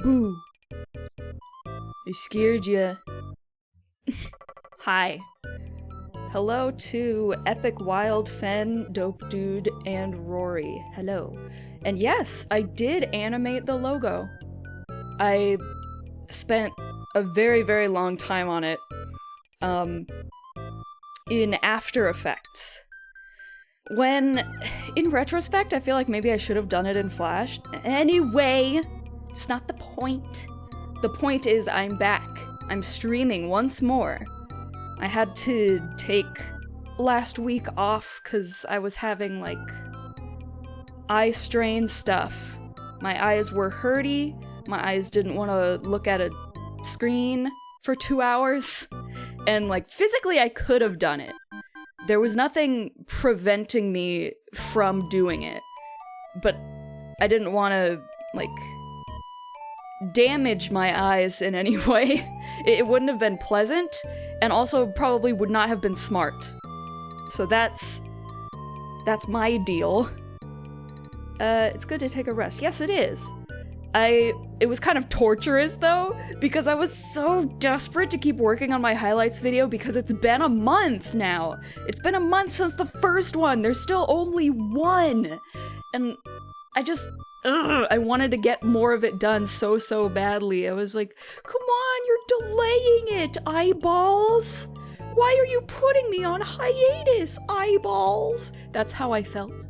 Boo. I scared ya. Hi. Hello to Epic Wild Fen, Dope Dude, and Rory. Hello. And yes, I did animate the logo. I spent a very, very long time on it. In After Effects. When, in retrospect, I feel like maybe I should have done it in Flash. Anyway, it's not the point. The point is I'm back. I'm streaming once more. I had to take last week off because I was having, like, eye strain stuff. My eyes were hurty. My eyes didn't want to look at a screen for 2 hours. And, like, physically I could have done it. There was nothing preventing me from doing it. But I didn't want to, like, damage my eyes in any way. It wouldn't have been pleasant, and also probably would not have been smart. So that's my deal. It's good to take a rest. Yes, it is. It was kind of torturous, though, because I was so desperate to keep working on my highlights video because it's been a month now. It's been a month since the first one. There's still only one. And I wanted to get more of it done so badly. I was like, come on, you're delaying it, eyeballs. Why are you putting me on hiatus, eyeballs? That's how I felt.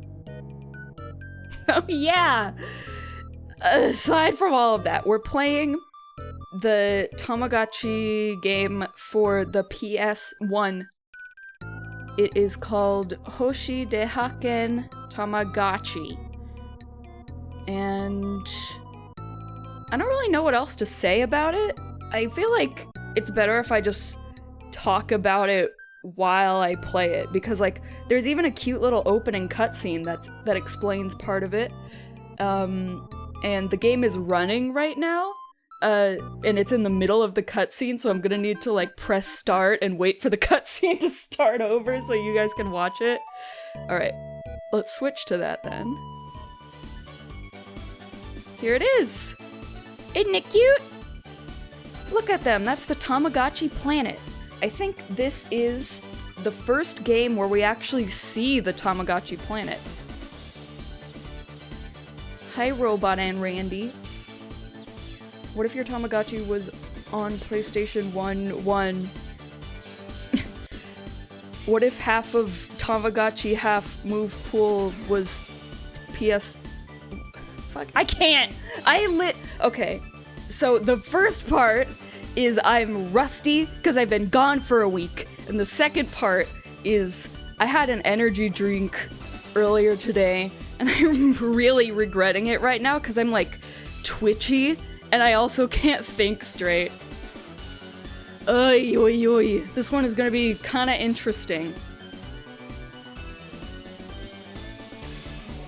Oh yeah. Aside from all of that, we're playing the Tamagotchi game for the PS1. It is called Hoshi de Hakken Tamagotchi. And I don't really know what else to say about it. I feel like it's better if I just talk about it while I play it, because, like, there's even a cute little opening cutscene that explains part of it. And the game is running right now, and it's in the middle of the cutscene, so I'm gonna need to, like, press start and wait for the cutscene to start over so you guys can watch it. Alright, let's switch to that then. Here it is! Isn't it cute? Look at them, that's the Tamagotchi planet. I think this is the first game where we actually see the Tamagotchi planet. Hi, Robot and Randy. What if your Tamagotchi was on PlayStation 1? What if half of Tamagotchi, half Move Pool was PS... Fuck, I can't! Okay, so the first part is I'm rusty because I've been gone for a week. And the second part is I had an energy drink earlier today and I'm really regretting it right now because I'm, like, twitchy and I also can't think straight. Oy, oy, oy. This one is gonna be kinda interesting.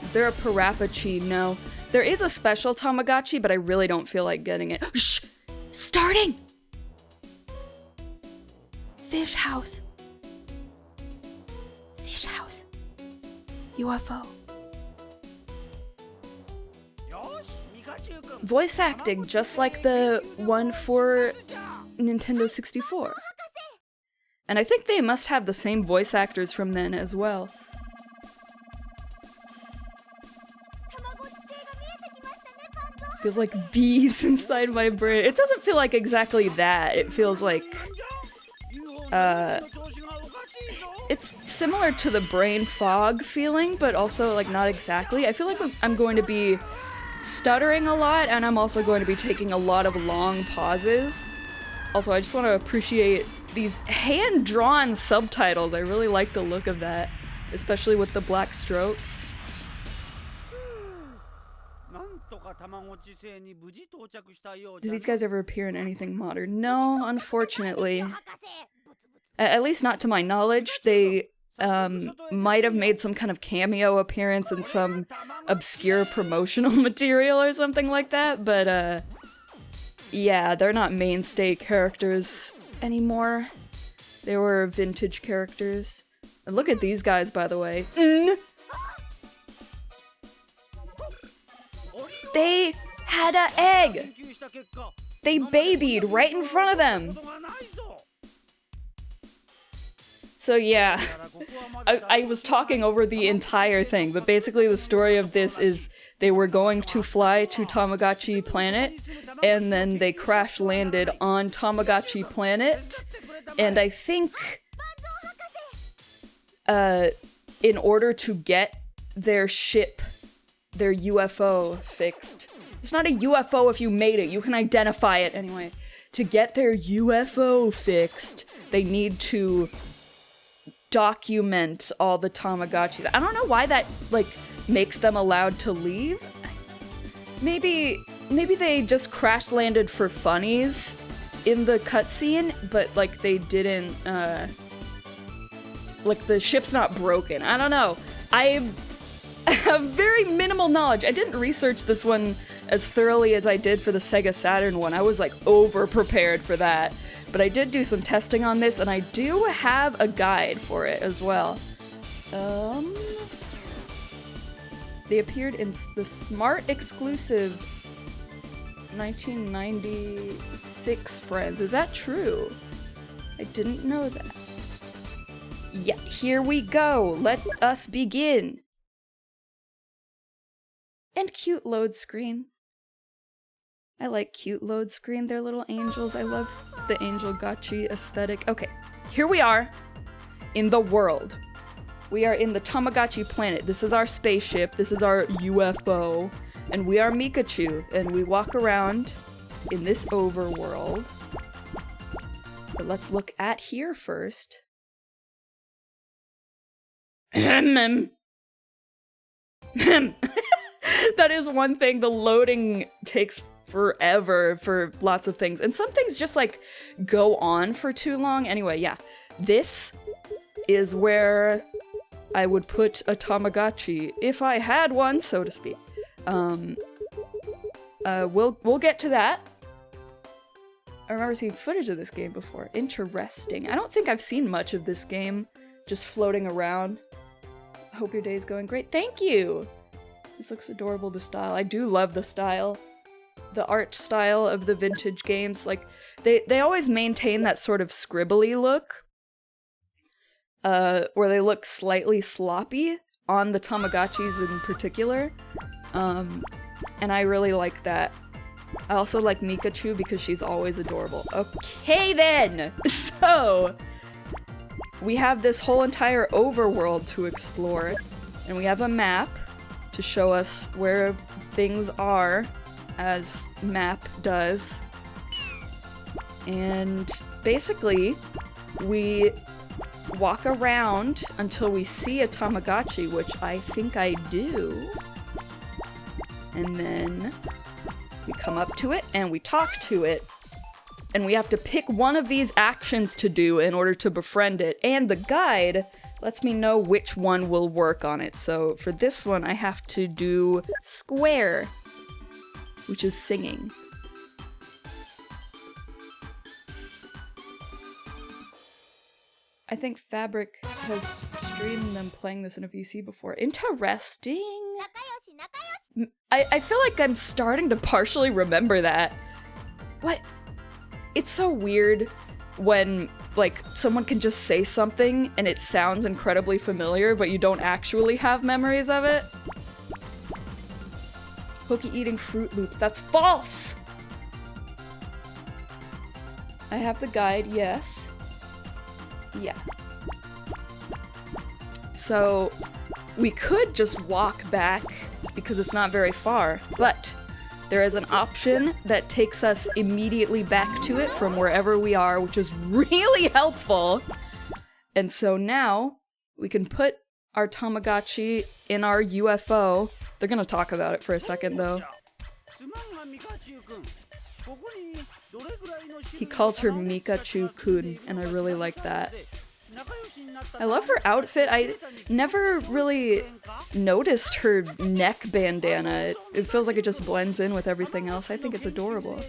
Is there a Parapachi? No. There is a special Tamagotchi, but I really don't feel like getting it. Shh! Starting! Fish house. Fish house. UFO. Voice acting, just like the one for Nintendo 64. And I think they must have the same voice actors from then as well. Feels like bees inside my brain. It doesn't feel like exactly that. It feels like it's similar to the brain fog feeling, but also, like, not exactly. I feel like I'm going to be stuttering a lot, and I'm also going to be taking a lot of long pauses. Also, I just want to appreciate these hand-drawn subtitles. I really like the look of that, especially with the black stroke. Do these guys ever appear in anything modern? No, unfortunately. At least not to my knowledge. They might have made some kind of cameo appearance in some obscure promotional material or something like that, but Yeah, they're not mainstay characters anymore. They were vintage characters. And look at these guys, by the way. They had an egg! They babied right in front of them! So yeah, I was talking over the entire thing, but basically the story of this is they were going to fly to Tamagotchi Planet, and then they crash landed on Tamagotchi Planet, and I think in order to get their ship, their UFO fixed. It's not a UFO if you made it, you can identify it anyway. To get their UFO fixed, they need to document all the Tamagotchis. I don't know why that, like, makes them allowed to leave. Maybe they just crash landed for funnies in the cutscene, but, like, they didn't, like, the ship's not broken. I don't know. I have very minimal knowledge. I didn't research this one as thoroughly as I did for the Sega Saturn one. I was, like, over-prepared for that. But I did do some testing on this, and I do have a guide for it as well. They appeared in the Smart exclusive 1996 Friends. Is that true? I didn't know that. Yeah, here we go. Let us begin. And cute load screen. I like cute load screen. They're little angels. I love the angel gotchi aesthetic. Okay, here we are in the world. We are in the Tamagotchi planet. This is our spaceship. This is our UFO. And we are Mikachu. And we walk around in this overworld. But let's look at here first. That is one thing. The loading takes forever for lots of things. And some things just, like, go on for too long. Anyway, yeah. This is where I would put a Tamagotchi, if I had one, so to speak. We'll get to that. I remember seeing footage of this game before. Interesting. I don't think I've seen much of this game just floating around. I hope your day's going great. Thank you! This looks adorable, the style. I do love the style. The art style of the vintage games. Like, they always maintain that sort of scribbly look. Where they look slightly sloppy on the Tamagotchis in particular. And I really like that. I also like Mikachu because she's always adorable. Okay then! So, we have this whole entire overworld to explore. And we have a map to show us where things are, as map does. And basically, we walk around until we see a Tamagotchi, which I think I do. And then we come up to it and we talk to it. And we have to pick one of these actions to do in order to befriend it. And the guide lets me know which one will work on it. So for this one, I have to do square, which is singing. I think Fabric has streamed them playing this in a VC before. Interesting! I feel like I'm starting to partially remember that. What? It's so weird when, like, someone can just say something and it sounds incredibly familiar, but you don't actually have memories of it. Pokey eating Fruit Loops. That's false! I have the guide, yes. Yeah. So, we could just walk back because it's not very far, but there is an option that takes us immediately back to it from wherever we are, which is really helpful. And so now we can put our Tamagotchi in our UFO. They're gonna talk about it for a second though. He calls her Mikachu-kun, and I really like that. I love her outfit. I never really noticed her neck bandana. It feels like it just blends in with everything else. I think it's adorable.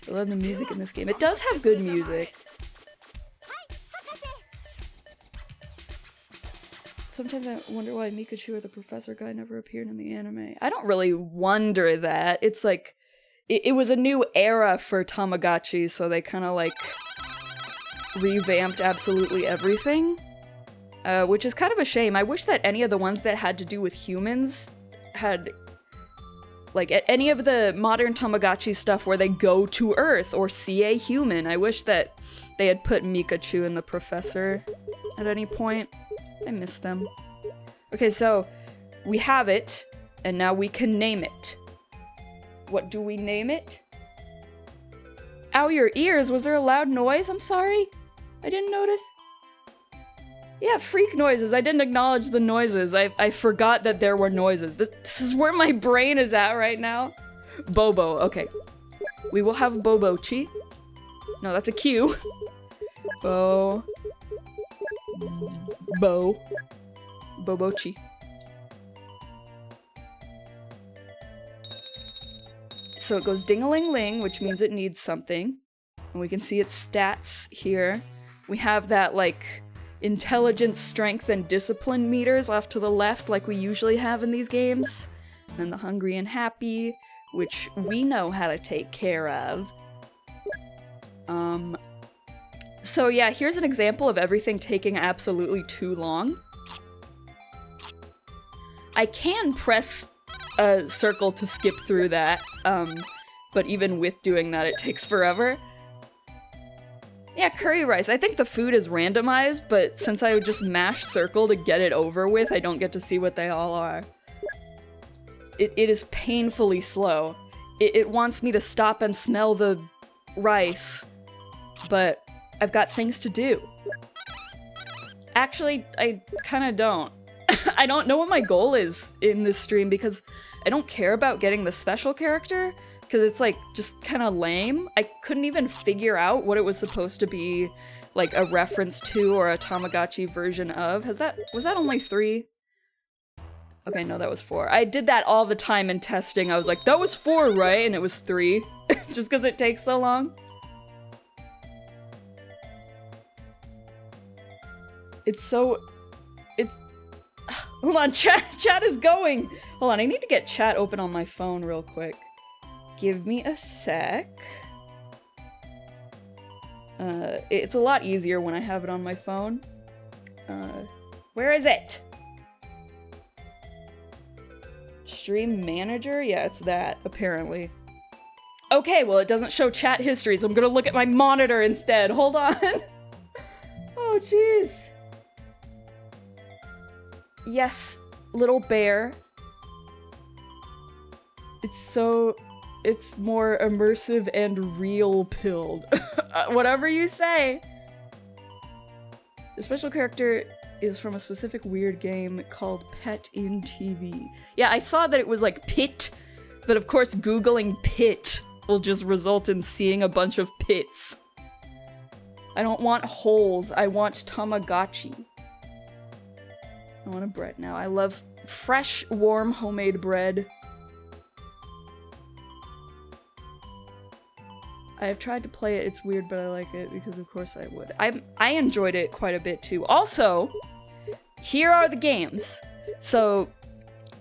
I love the music in this game. It does have good music. Sometimes I wonder why Mikachu or the professor guy never appeared in the anime. I don't really wonder that. It's like, it was a new era for Tamagotchi, so they kind of like revamped absolutely everything. Which is kind of a shame. I wish that any of the ones that had to do with humans had, like, any of the modern Tamagotchi stuff where they go to Earth or see a human. I wish that they had put Mikachu and the professor at any point. I miss them. Okay, so we have it, and now we can name it. What do we name it? Ow, your ears! Was there a loud noise? I'm sorry. I didn't notice. Yeah, freak noises. I didn't acknowledge the noises. I forgot that there were noises. This is where my brain is at right now. Bobo. Okay. We will have Bobochi. No, that's a Q. Bobochi. So it goes ding-a-ling-ling, which means it needs something. And we can see its stats here. We have that, like, intelligence, strength, and discipline meters off to the left, like we usually have in these games. And then the hungry and happy, which we know how to take care of. So yeah, here's an example of everything taking absolutely too long. I can press a circle to skip through that, but even with doing that, it takes forever. Yeah, curry rice. I think the food is randomized, but since I would just mash circle to get it over with, I don't get to see what they all are. It is painfully slow. It wants me to stop and smell the rice, but I've got things to do. Actually, I kinda don't. I don't know what my goal is in this stream because I don't care about getting the special character because it's like just kind of lame. I couldn't even figure out what it was supposed to be like a reference to or a Tamagotchi version of. Was that only 3? Okay, no, that was 4. I did that all the time in testing. I was like, that was 4, right? And it was 3 just because it takes so long. Hold on, chat is going! Hold on, I need to get chat open on my phone real quick. Give me a sec. It's a lot easier when I have it on my phone. Where is it? Stream manager? Yeah, it's that, apparently. Okay, well it doesn't show chat history, so I'm gonna look at my monitor instead. Hold on. Oh, jeez. Yes, little bear. It's more immersive and real pilled. Whatever you say. The special character is from a specific weird game called Pet in TV. Yeah, I saw that it was like Pit, but of course Googling Pit will just result in seeing a bunch of pits. I don't want holes, I want Tamagotchi. I want a bread now. I love fresh, warm, homemade bread. I have tried to play it, it's weird, but I like it because of course I would. I enjoyed it quite a bit too. Also, here are the games. So,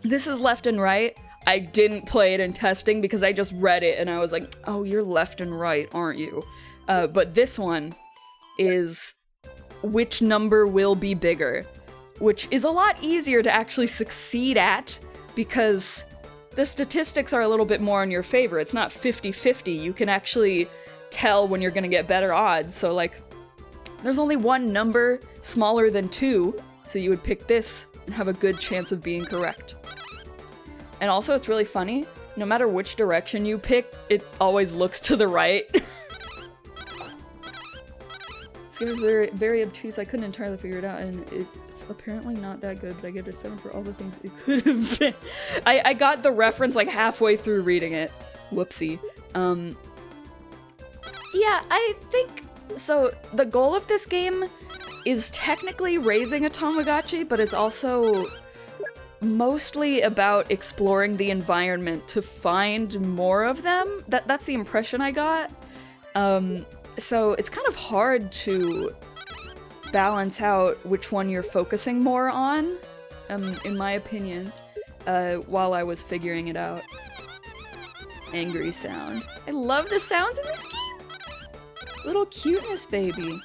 this is left and right. I didn't play it in testing because I just read it and I was like, oh, you're left and right, aren't you? But this one is which number will be bigger, which is a lot easier to actually succeed at because the statistics are a little bit more in your favor. It's not 50-50. You can actually tell when you're gonna get better odds. So like, there's only one number smaller than 2, so you would pick this and have a good chance of being correct. And also, it's really funny. No matter which direction you pick, it always looks to the right. This game is very, very obtuse. I couldn't entirely figure it out, and it's apparently not that good, but I give it a 7 for all the things it could have been. I got the reference like halfway through reading it. Whoopsie. Yeah, I think... So, the goal of this game is technically raising a Tamagotchi, but it's also mostly about exploring the environment to find more of them. That's the impression I got. So it's kind of hard to balance out which one you're focusing more on, in my opinion, while I was figuring it out. Angry sound. I love the sounds in this game! Little cuteness baby.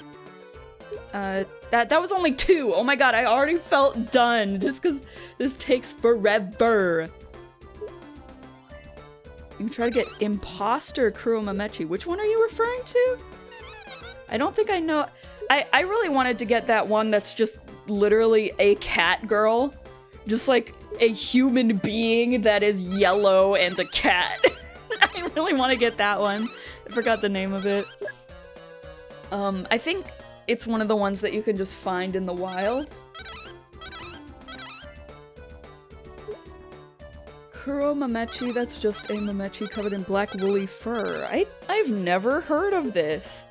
That was only 2! Oh my god, I already felt done, just because this takes forever. You can try to get Imposter Kuromamechi. Which one are you referring to? I don't think I know. I really wanted to get that one that's just literally a cat girl. Just like a human being that is yellow and a cat. I really want to get that one. I forgot the name of it. I think it's one of the ones that you can just find in the wild. Kuromamechi, that's just a Mamechi covered in black woolly fur. I've never heard of this.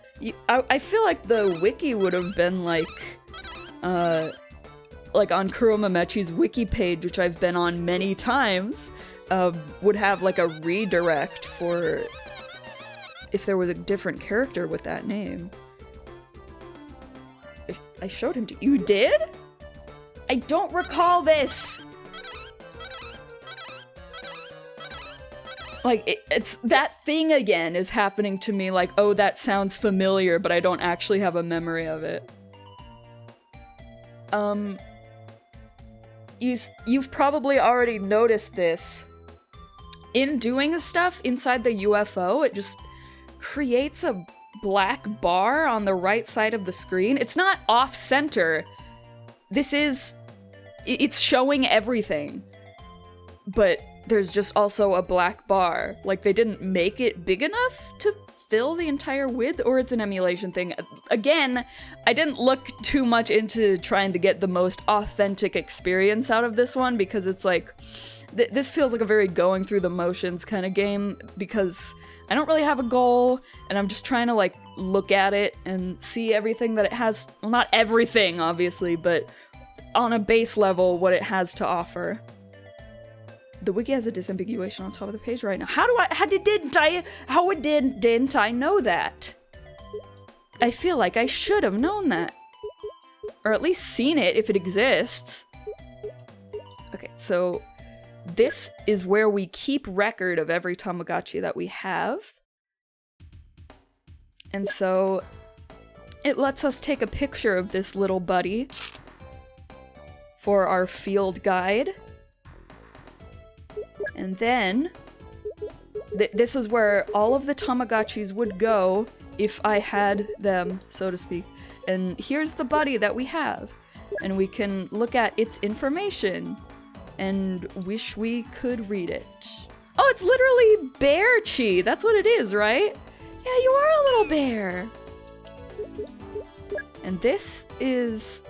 I feel like the wiki would have been like on Kuromamechi's wiki page, which I've been on many times, would have like a redirect for if there was a different character with that name. I showed him to you. Did? I don't recall this! Like, it's that thing again is happening to me, like, oh, that sounds familiar, but I don't actually have a memory of it. You've probably already noticed this. In doing stuff inside the UFO, it just creates a black bar on the right side of the screen. It's not off-center. It's showing everything. But there's just also a black bar. Like, they didn't make it big enough to fill the entire width, or it's an emulation thing. Again, I didn't look too much into trying to get the most authentic experience out of this one, because it's like, this feels like a very going through the motions kind of game, because I don't really have a goal, and I'm just trying to, like, look at it and see everything that it has. Well, not everything, obviously, but on a base level, what it has to offer. The wiki has a disambiguation on top of the page right now. How didn't I know that? I feel like I should have known that. Or at least seen it if it exists. Okay, so this is where we keep record of every Tamagotchi that we have. And so it lets us take a picture of this little buddy for our field guide. And then, this is where all of the Tamagotchis would go if I had them, so to speak. And here's the buddy that we have. And we can look at its information and wish we could read it. Oh, it's literally Bear Chi! That's what it is, right? Yeah, you are a little bear! And this is...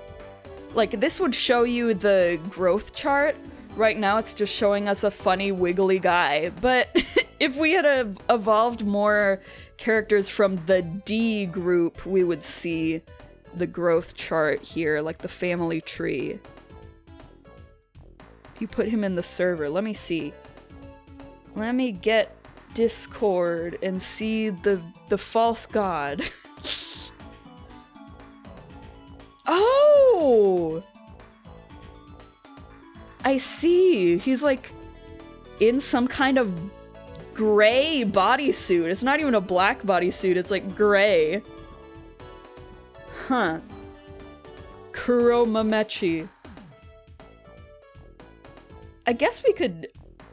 like, this would show you the growth chart. Right now it's just showing us a funny wiggly guy, but if we had evolved more characters from the D group, we would see the growth chart here, like the family tree. You put him in the server, let me see. Let me get Discord and see the false god. Oh! I see. He's like in some kind of gray bodysuit. It's not even a black bodysuit, it's like gray. Huh. Kuromamechi. I guess we could...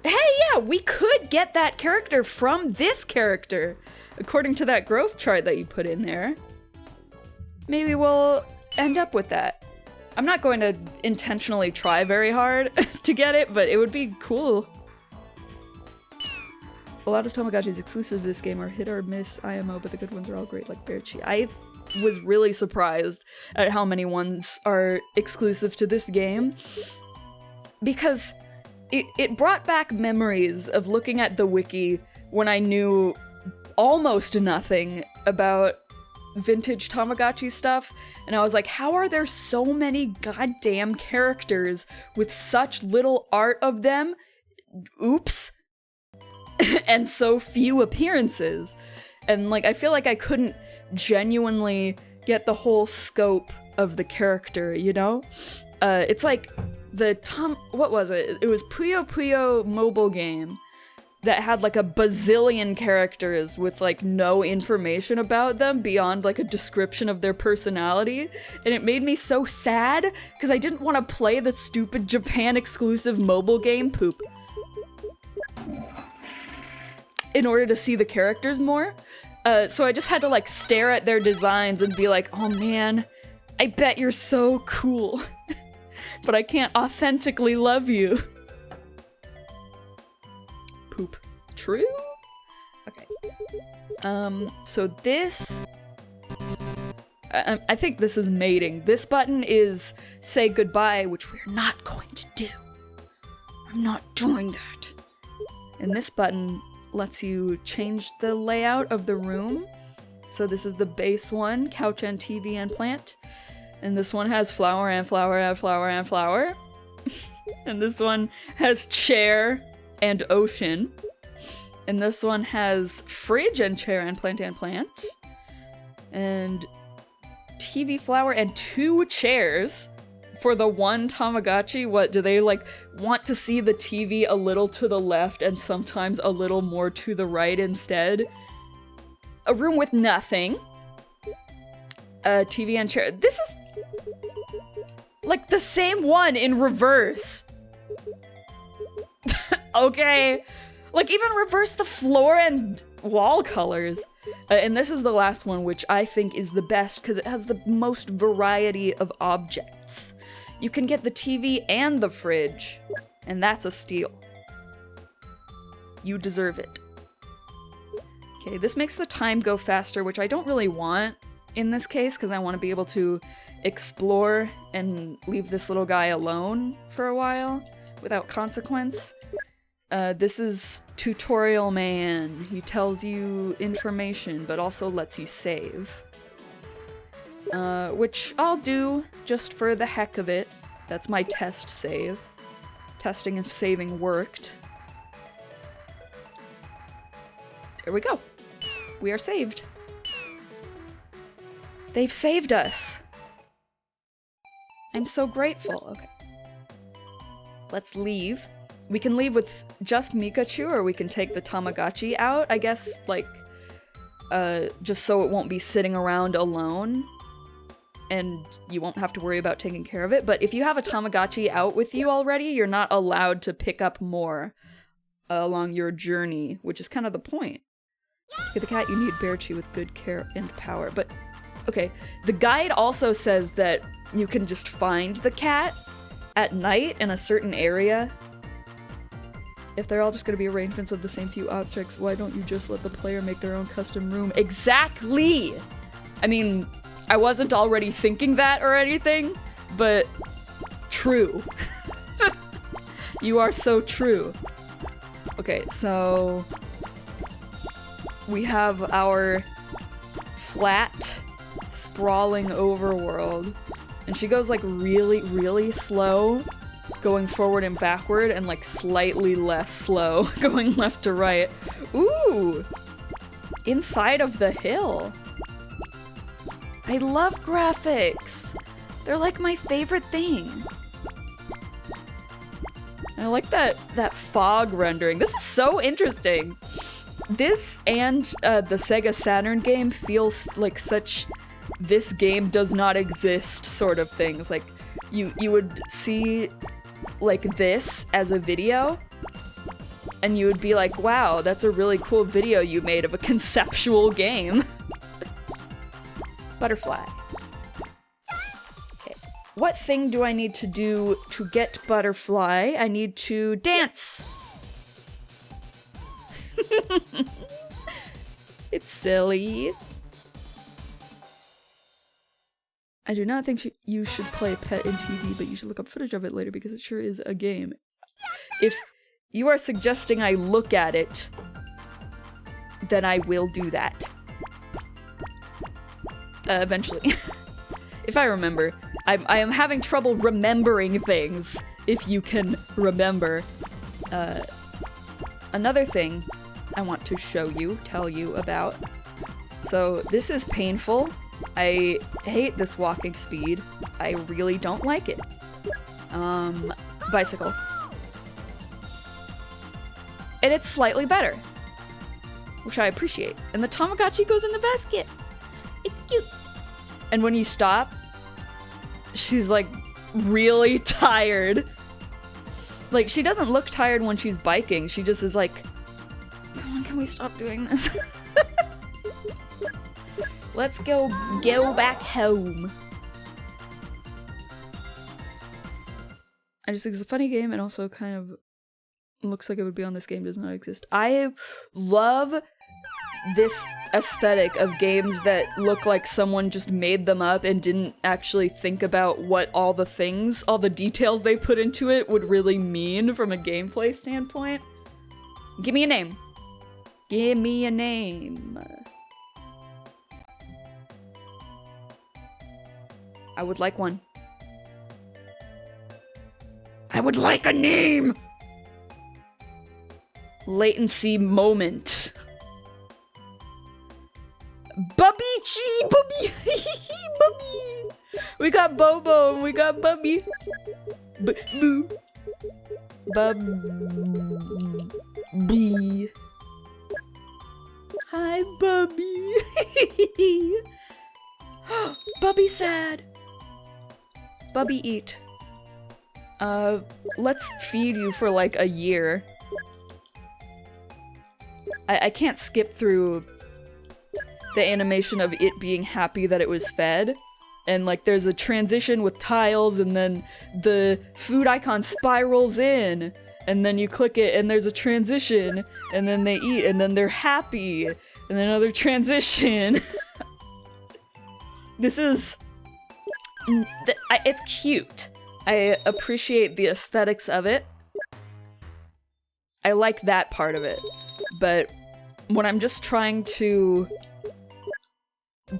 Hey, yeah, we could get that character from this character, according to that growth chart that you put in there. Maybe we'll end up with that. I'm not going to intentionally try very hard to get it, but it would be cool. A lot of Tamagotchis exclusive to this game are hit or miss IMO, but the good ones are all great, like Bear Chi. I was really surprised at how many ones are exclusive to this game, because it brought back memories of looking at the wiki when I knew almost nothing about vintage Tamagotchi stuff, and I was like, how are there so many goddamn characters with such little art of them? Oops. And so few appearances. And like, I feel like I couldn't genuinely get the whole scope of the character, you know? It's like what was it? It was Puyo Puyo mobile game that had like a bazillion characters with like no information about them beyond like a description of their personality. And it made me so sad because I didn't want to play the stupid Japan exclusive mobile game poop in order to see the characters more. So I just had to like stare at their designs and be like, oh man, I bet you're so cool. But I can't authentically love you. Poop. True? Okay. So this... I think this is mating. This button is say goodbye, which we're not going to do. I'm not doing that. And this button lets you change the layout of the room. So this is the base one, couch and TV and plant. And this one has flower and flower and flower and flower. And this one has chair and ocean. And this one has fridge and chair and plant and plant. And TV, flower, and 2 chairs for the one Tamagotchi. What, do they like want to see the TV a little to the left and sometimes a little more to the right instead? A room with nothing. TV and chair. This is like the same one in reverse. Okay. Like, even reverse the floor and wall colors. And this is the last one, which I think is the best because it has the most variety of objects. You can get the TV and the fridge, and that's a steal. You deserve it. Okay, this makes the time go faster, which I don't really want in this case because I want to be able to explore and leave this little guy alone for a while without consequence. This is Tutorial Man. He tells you information, but also lets you save. Which I'll do just for the heck of it. That's my test save. Testing if saving worked. There we go. We are saved. They've saved us. I'm so grateful. Okay. Let's leave. We can leave with just Mikachu, or we can take the Tamagotchi out, I guess, like, just so it won't be sitting around alone, and you won't have to worry about taking care of it. But if you have a Tamagotchi out with you already, you're not allowed to pick up more along your journey, which is kind of the point. To get the cat, you need Bear Chew with good care and power. But, okay, the guide also says that you can just find the cat at night in a certain area. If they're all just gonna be arrangements of the same few objects, why don't you just let the player make their own custom room? Exactly! I mean, I wasn't already thinking that or anything, but true. You are so true. Okay, so we have our flat, sprawling overworld, and she goes like really, really slow, going forward and backward, and like slightly less slow, going left to right. Ooh! Inside of the hill. I love graphics! They're like my favorite thing. I like that fog rendering. This is so interesting. This and the Sega Saturn game feels like such this game does not exist sort of things. Like, you would see like this as a video, and you would be like, wow, that's a really cool video you made of a conceptual game. Butterfly. Okay. What thing do I need to do to get Butterfly? I need to dance! It's silly. I do not think you should play Pet in TV, but you should look up footage of it later because it sure is a game. If you are suggesting I look at it, then I will do that. eventually. If I remember. I am having trouble remembering things, if you can remember. Another thing I want to tell you about. So this is painful. I hate this walking speed. I really don't like it. Bicycle. And it's slightly better, which I appreciate. And the Tamagotchi goes in the basket. It's cute. And when you stop, she's like really tired. Like, she doesn't look tired when she's biking. She just is like, come on, can we stop doing this? Let's go back home. I just think it's a funny game, and also kind of looks like it would be on this game does not exist. I love this aesthetic of games that look like someone just made them up and didn't actually think about what all the details they put into it would really mean from a gameplay standpoint. Give me a name. Give me a name. I would like one. I would like a name! Latency moment. Bubby-chi! Bubby! Bubby! We got Bobo and we got Bubby. Boo. Bubby. Hi, Bubby. Bubby sad. Bubby eat. Let's feed you for like a year. I can't skip through the animation of it being happy that it was fed. And like there's a transition with tiles and then the food icon spirals in. And then you click it and there's a transition. And then they eat and then they're happy. And then another transition. This is... it's cute. I appreciate the aesthetics of it. I like that part of it. But when I'm just trying to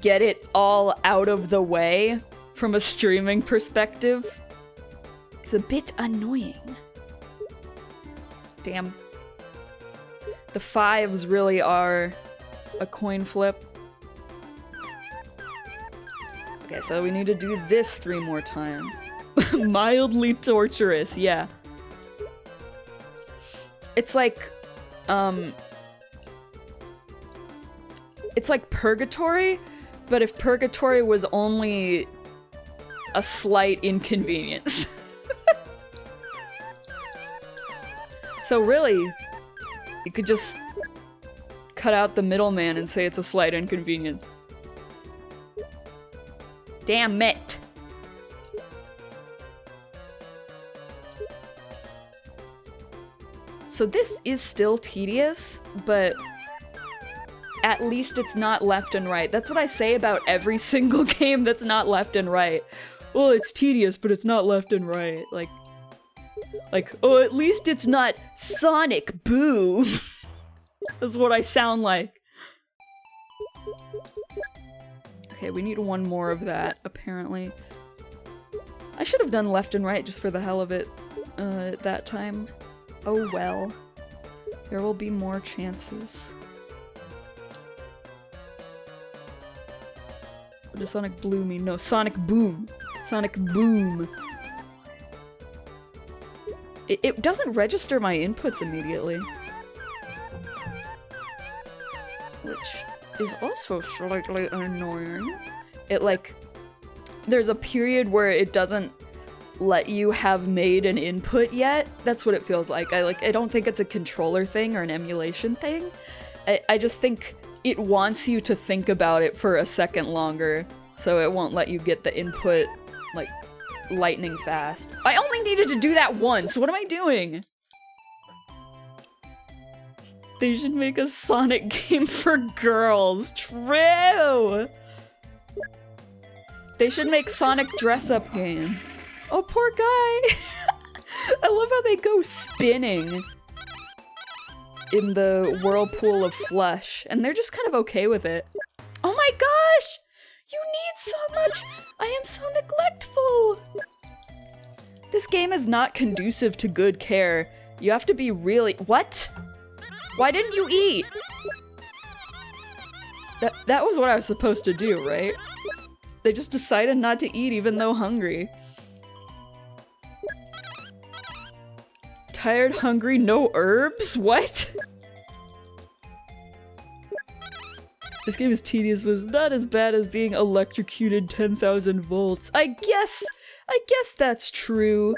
get it all out of the way from a streaming perspective, it's a bit annoying. Damn. The 5s really are a coin flip. Okay, so we need to do this 3 more times. Mildly torturous, yeah. It's like, it's like Purgatory, but if Purgatory was only a slight inconvenience. So really, you could just cut out the middleman and say it's a slight inconvenience. Damn it! So this is still tedious, but at least it's not left and right. That's what I say about every single game that's not left and right. Well, it's tedious, but it's not left and right. Like, oh, at least it's not Sonic Boom. That's what I sound like. Okay, we need one more of that, apparently. I should have done left and right just for the hell of it, that time. Oh well. There will be more chances. What does Sonic Blue mean? No, Sonic Boom. Sonic Boom. It doesn't register my inputs immediately. Which is also slightly annoying. It like... There's a period where it doesn't let you have made an input yet. That's what it feels like. I don't think it's a controller thing or an emulation thing. I just think it wants you to think about it for a second longer, so it won't let you get the input, like, lightning fast. I only needed to do that once! What am I doing? They should make a Sonic game for girls. True! They should make Sonic dress-up game. Oh, poor guy! I love how they go spinning in the whirlpool of flesh, and they're just kind of okay with it. Oh my gosh! You need so much! I am so neglectful! This game is not conducive to good care. You have to be really— What? Why didn't you eat? That was what I was supposed to do, right? They just decided not to eat even though hungry. Tired, hungry, no herbs? What? This game is tedious, but it's not as bad as being electrocuted 10,000 volts. I guess that's true.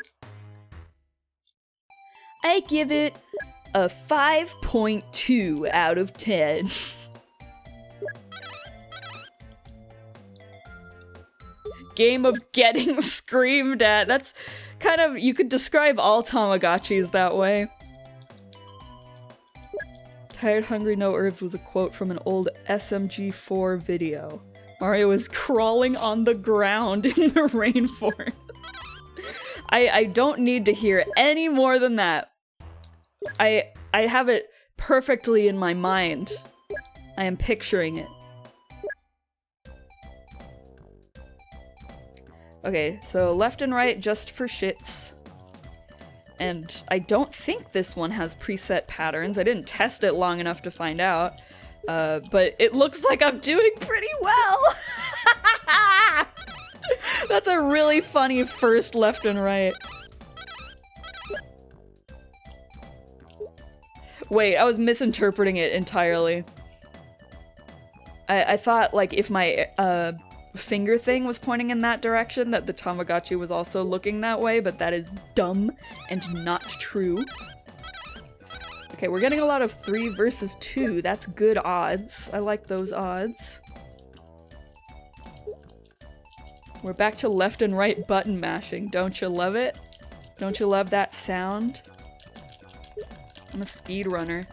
I give it a 5.2 out of 10. Game of getting screamed at. That's kind of— you could describe all Tamagotchis that way. Tired, hungry, no herbs was a quote from an old SMG4 video. Mario is crawling on the ground in the rainforest. I don't need to hear any more than that. I have it perfectly in my mind. I am picturing it. Okay, so left and right just for shits. And I don't think this one has preset patterns. I didn't test it long enough to find out. But it looks like I'm doing pretty well! That's a really funny first left and right. Wait, I was misinterpreting it entirely. I thought, like, if my finger thing was pointing in that direction, that the Tamagotchi was also looking that way, but that is dumb and not true. Okay, we're getting a lot of 3 versus 2. That's good odds. I like those odds. We're back to left and right button mashing. Don't you love it? Don't you love that sound? I'm a speedrunner.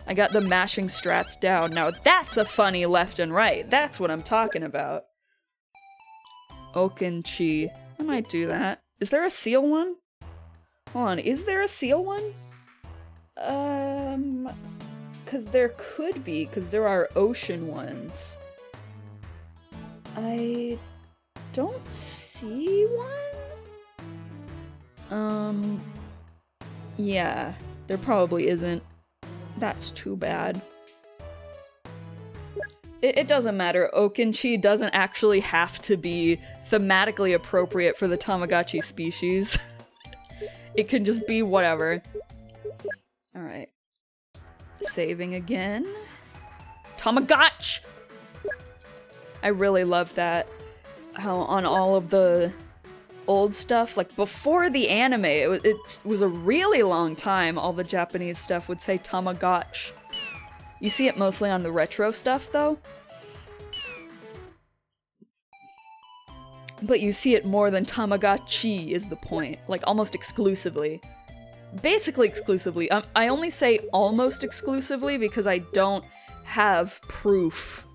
I got the mashing strats down. Now that's a funny left and right. That's what I'm talking about. Okenchi. I might do that. Is there a seal one? Hold on, is there a seal one? Cause there could be, cause there are ocean ones. I don't see one? Yeah, there probably isn't. That's too bad. It doesn't matter. Okenchi doesn't actually have to be thematically appropriate for the Tamagotchi species. It can just be whatever. Alright. Saving again. Tamagotchi! I really love that. How on all of the old stuff, like before the anime, it was a really long time, all the Japanese stuff would say Tamagotchi. You see it mostly on the retro stuff, though. But you see it more than Tamagotchi is the point. Like, almost exclusively. Basically exclusively. I only say almost exclusively because I don't have proof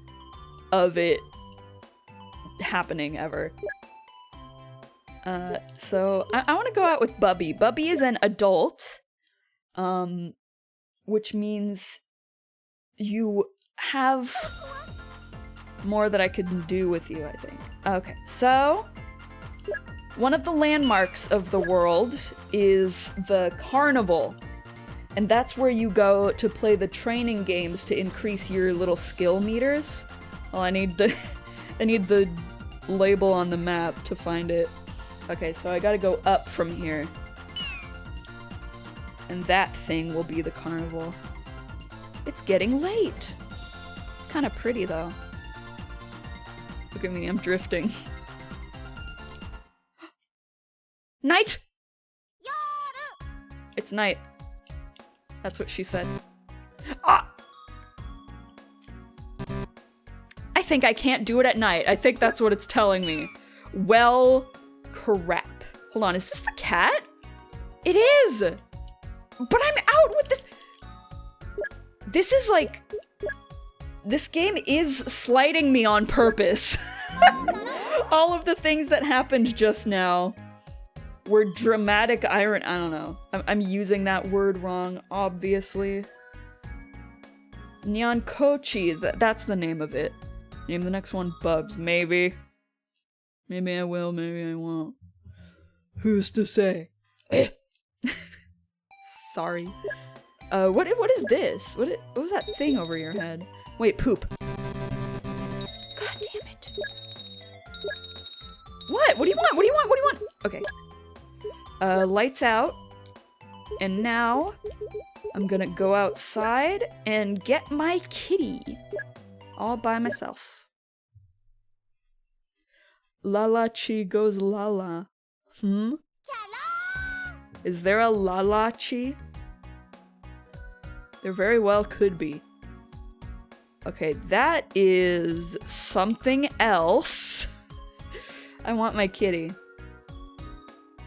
of it happening ever. So I want to go out with Bubby. Bubby is an adult, which means you have more that I could do with you, I think. Okay, so one of the landmarks of the world is the carnival, and that's where you go to play the training games to increase your little skill meters. Well, I need the label on the map to find it. Okay, so I gotta go up from here. And that thing will be the carnival. It's getting late. It's kind of pretty, though. Look at me, I'm drifting. Night! It's night. That's what she said. Ah! I think I can't do it at night. I think that's what it's telling me. Well, crap. Hold on, is this the cat? It is! But I'm out with this— This is like— This game is slighting me on purpose. All of the things that happened just now were dramatic irony. I don't know. I'm using that word wrong, obviously. Nyankochi, that's the name of it. Name the next one Bubs. Maybe. Maybe I will, maybe I won't. Who's to say? Sorry. What is this? What was that thing over your head? Wait, poop. God damn it. What? What do you want? What do you want? What do you want? Okay. Lights out. And now, I'm gonna go outside and get my kitty. All by myself. Lala Chi goes Lala. Is there a Lala Chi? There very well could be. Okay, that is something else. I want my kitty.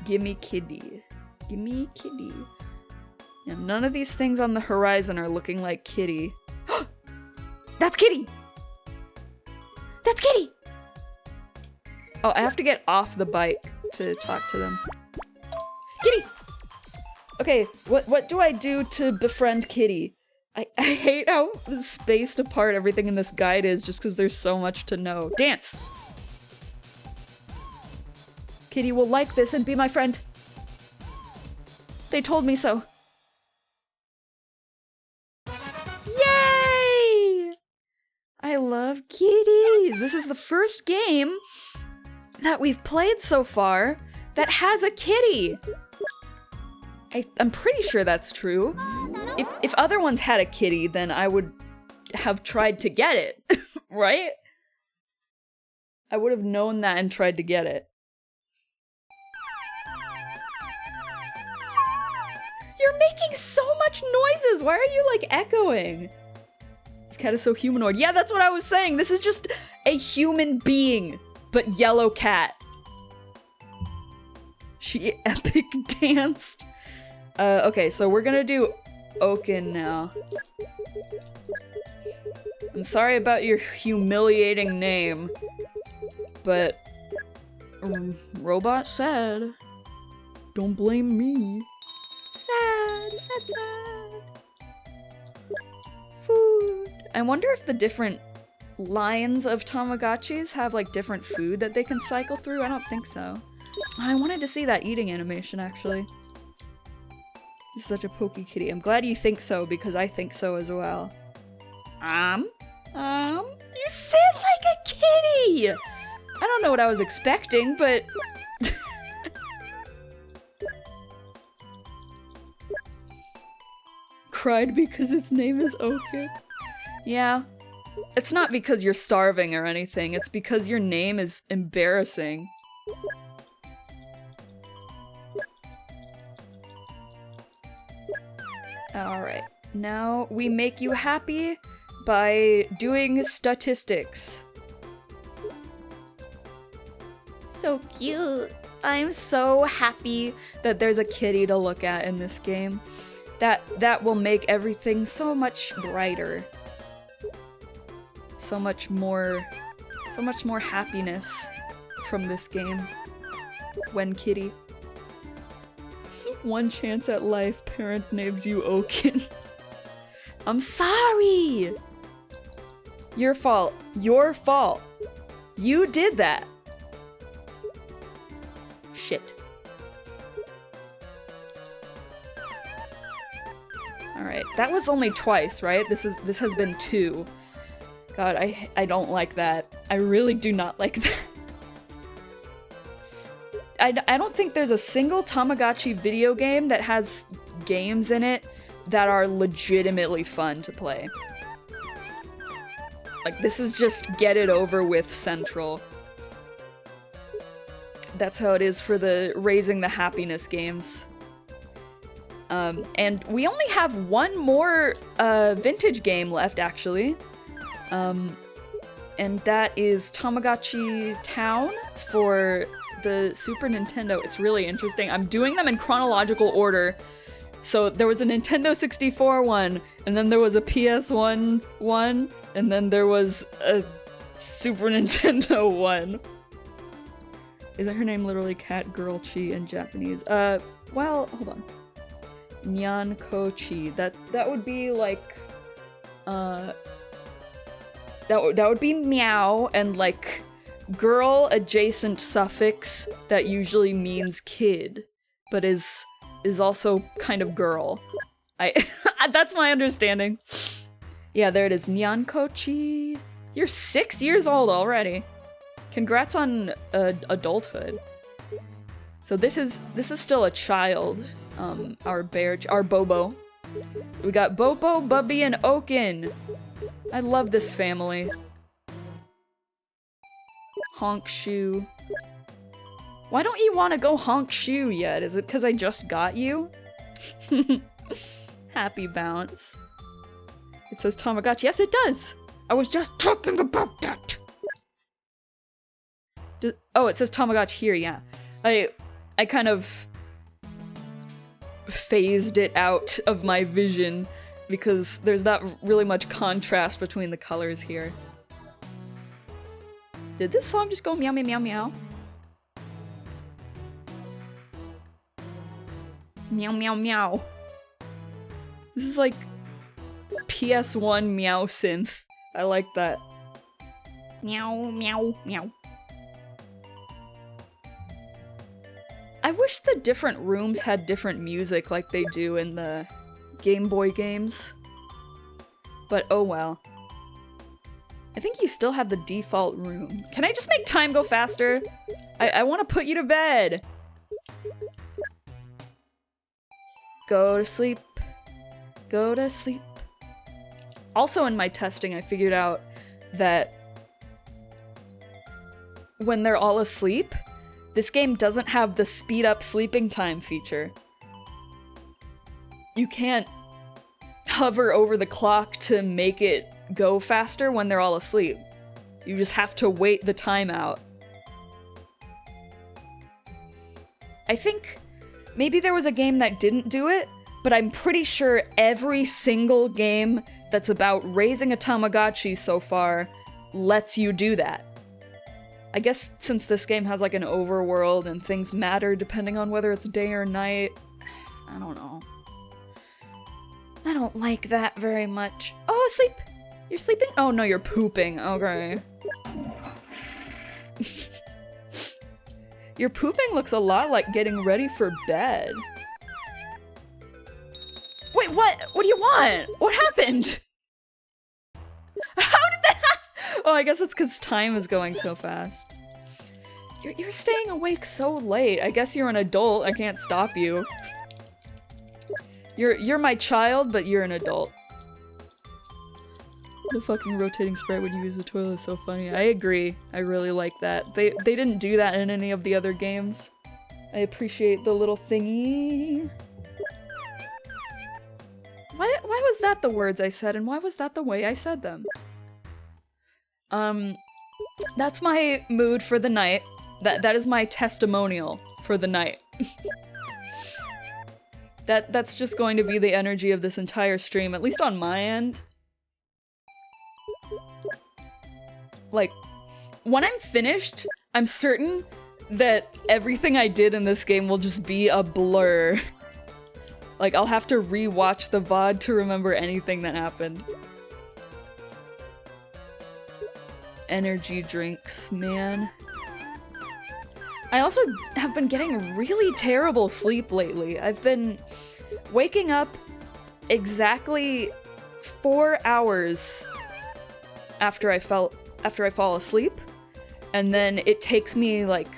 Gimme kitty. Gimme kitty. Yeah, none of these things on the horizon are looking like kitty. That's kitty! That's kitty! Oh, I have to get off the bike to talk to them. Kitty! Okay, what do I do to befriend Kitty? I hate how spaced apart everything in this guide is just because there's so much to know. Dance! Kitty will like this and be my friend. They told me so. Yay! I love kitties! This is the first game that we've played so far that has a kitty! I'm pretty sure that's true. If other ones had a kitty, then I would have tried to get it, right? I would have known that and tried to get it. You're making so much noises! Why are you, like, echoing? This cat is so humanoid. Yeah, that's what I was saying! This is just a human being, but yellow cat. She epic danced. Okay, so we're gonna do Oaken now. I'm sorry about your humiliating name, but Robot said, don't blame me. Sad, sad, sad. Food. I wonder if the different lines of Tamagotchis have like different food that they can cycle through. I don't think so. I wanted to see that eating animation actually. This is such a pokey kitty. I'm glad you think so because I think so as well. You said like a kitty! I don't know what I was expecting, but... Cried because its name is Oaken. Yeah. It's not because you're starving or anything, it's because your name is embarrassing. Alright, now we make you happy by doing statistics. So cute. I'm so happy that there's a kitty to look at in this game. That will make everything so much brighter. So much more happiness from this game. When kitty. One chance at life, parent names you Oaken. I'm sorry! Your fault. Your fault. You did that. Shit. Alright, that was only twice, right? This has been 2. God, I don't like that. I really do not like that. I don't think there's a single Tamagotchi video game that has games in it that are legitimately fun to play. Like, this is just get it over with central. That's how it is for the Raising the Happiness games. And we only have one more vintage game left, actually. And that is Tamagotchi Town for the Super Nintendo. It's really interesting. I'm doing them in chronological order. So there was a Nintendo 64 one, and then there was a PS1 one, and then there was a Super Nintendo one. Isn't her name literally Cat Girl Chi in Japanese? Well, hold on. Nyan Ko Chi. That would be like, That would be meow, and like girl adjacent suffix that usually means kid, but is also kind of girl. That's my understanding. Yeah, there it is. Nyankochi. You're 6 years old already. Congrats on adulthood. So this is still a child. Our Bobo. We got Bobo, Bubby, and Oaken. I love this family. Honk shoe. Why don't you want to go honk shoe yet? Is it because I just got you? Happy bounce. It says Tamagotchi. Yes, it does! I was just talking about that! Oh, it says Tamagotchi here, yeah. I kind of phased it out of my vision because there's not really much contrast between the colors here. Did this song just go meow meow meow meow? Meow meow meow. This is like PS1 meow synth. I like that. Meow meow meow. I wish the different rooms had different music like they do in the Game Boy games. But oh well. I think you still have the default room. Can I just make time go faster? I want to put you to bed! Go to sleep. Go to sleep. Also in my testing, I figured out that when they're all asleep, this game doesn't have the speed up sleeping time feature. You can't hover over the clock to make it go faster when they're all asleep. You just have to wait the time out. I think maybe there was a game that didn't do it, but I'm pretty sure every single game that's about raising a Tamagotchi so far lets you do that. I guess since this game has like an overworld and things matter depending on whether it's day or night, I don't know. I don't like that very much. Oh, sleep! You're sleeping? Oh no, you're pooping. Okay. Your pooping looks a lot like getting ready for bed. Wait, what? What do you want? What happened? How did that happen? Oh, I guess it's because time is going so fast. You're staying awake so late. I guess you're an adult. I can't stop you. You're my child, but you're an adult. The fucking rotating sprite when you use the toilet is so funny. I agree. I really like that. They didn't do that in any of the other games. I appreciate the little thingy. Why was that the words I said, and why was that the way I said them? That's my mood for the night. That is my testimonial for the night. That's just going to be the energy of this entire stream, at least on my end. Like, when I'm finished, I'm certain that everything I did in this game will just be a blur. Like, I'll have to re-watch the VOD to remember anything that happened. Energy drinks, man. I also have been getting really terrible sleep lately. I've been waking up exactly 4 hours after I fall asleep, and then it takes me like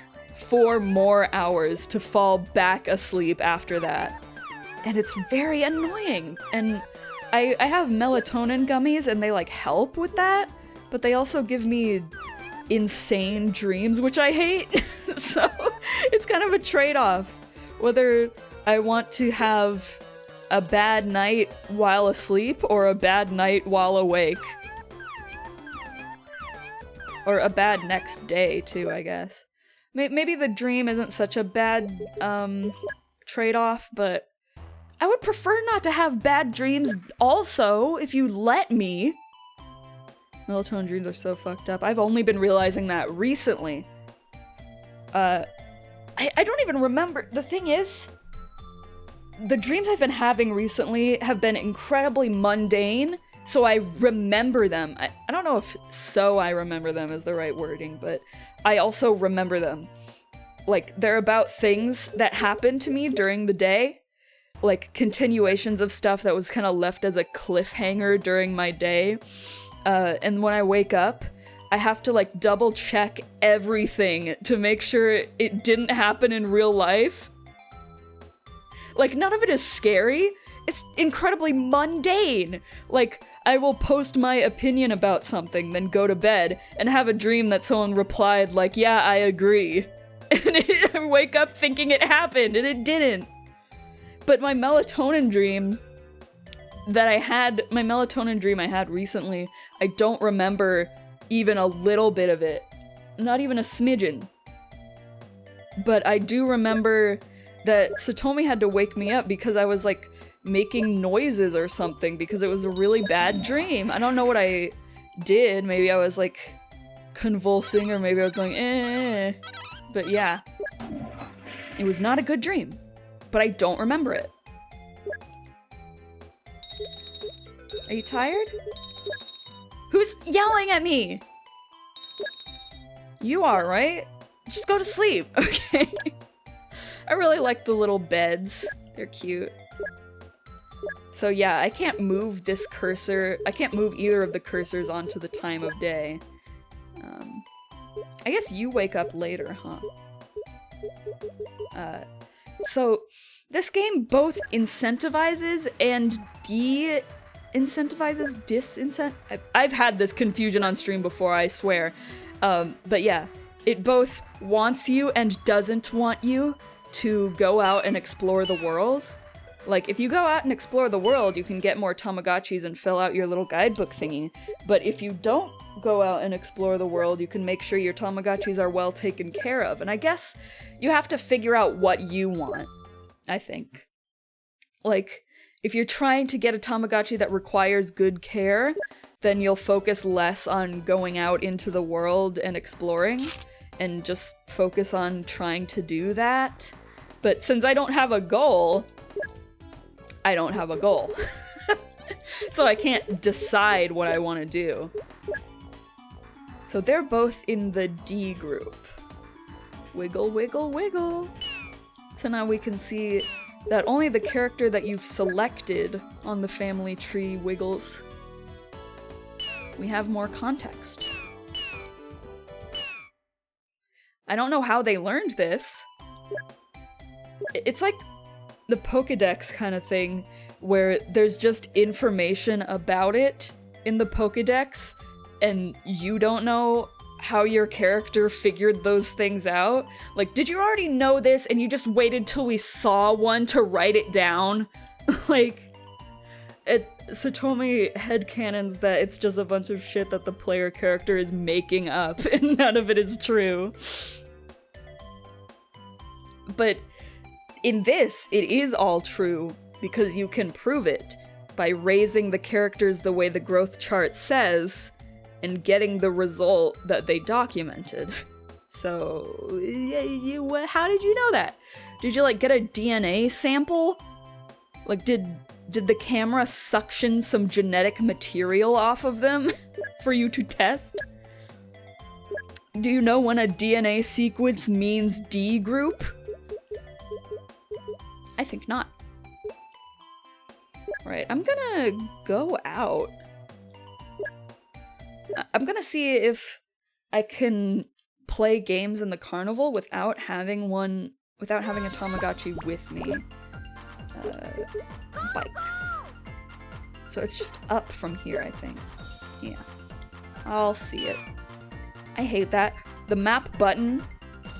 4 more hours to fall back asleep after that. And it's very annoying. And I have melatonin gummies and they like help with that, but they also give me insane dreams, which I hate. So it's kind of a trade-off. Whether I want to have a bad night while asleep or a bad night while awake. Or a bad next day, too, I guess. Maybe the dream isn't such a bad, trade-off, but I would prefer not to have bad dreams also, if you let me. Melatonin dreams are so fucked up. I've only been realizing that recently. I don't even remember. The thing is, the dreams I've been having recently have been incredibly mundane, so I remember them. I don't don't know if so I remember them is the right wording, but I also remember them. Like, they're about things that happened to me during the day, like continuations of stuff that was kind of left as a cliffhanger during my day. And when I wake up, I have to like double check everything to make sure it didn't happen in real life. Like, none of it is scary. It's incredibly mundane. Like, I will post my opinion about something, then go to bed, and have a dream that someone replied like, yeah, I agree. And I wake up thinking it happened, and it didn't. But my melatonin dream I had recently, I don't remember even a little bit of it. Not even a smidgen. But I do remember that Satomi had to wake me up because I was like making noises or something because it was a really bad dream. I don't know what I did. Maybe I was like convulsing or maybe I was going eh. But yeah, it was not a good dream, but I don't remember it. Are you tired? Who's yelling at me? You are, right? Just go to sleep, okay? I really like the little beds. They're cute. So yeah, I can't move this cursor. I can't move either of the cursors onto the time of day. I guess you wake up later, huh? So this game both incentivizes and disincentivizes. I've had this confusion on stream before, I swear. But yeah, it both wants you and doesn't want you to go out and explore the world. Like, if you go out and explore the world, you can get more Tamagotchis and fill out your little guidebook thingy. But if you don't go out and explore the world, you can make sure your Tamagotchis are well taken care of. And I guess you have to figure out what you want, I think. Like, if you're trying to get a Tamagotchi that requires good care, then you'll focus less on going out into the world and exploring, and just focus on trying to do that. But since I don't have a goal, I don't have a goal. So I can't decide what I want to do. So they're both in the D group. Wiggle, wiggle, wiggle. So now we can see that only the character that you've selected on the family tree wiggles. We have more context. I don't know how they learned this. It's like the Pokédex kind of thing, where there's just information about it in the Pokédex, and you don't know how your character figured those things out. Like, did you already know this and you just waited till we saw one to write it down? Like, Satomi headcanons that it's just a bunch of shit that the player character is making up, and none of it is true. But in this, it is all true, because you can prove it by raising the characters the way the growth chart says, and getting the result that they documented. So, how did you know that? Did you, like, get a DNA sample? Like, did the camera suction some genetic material off of them for you to test? Do you know when a DNA sequence means D group? I think not. Right, I'm gonna go out. I'm gonna see if I can play games in the carnival without having a Tamagotchi with me. Bike. So it's just up from here, I think. Yeah. I'll see it. I hate that. The map button,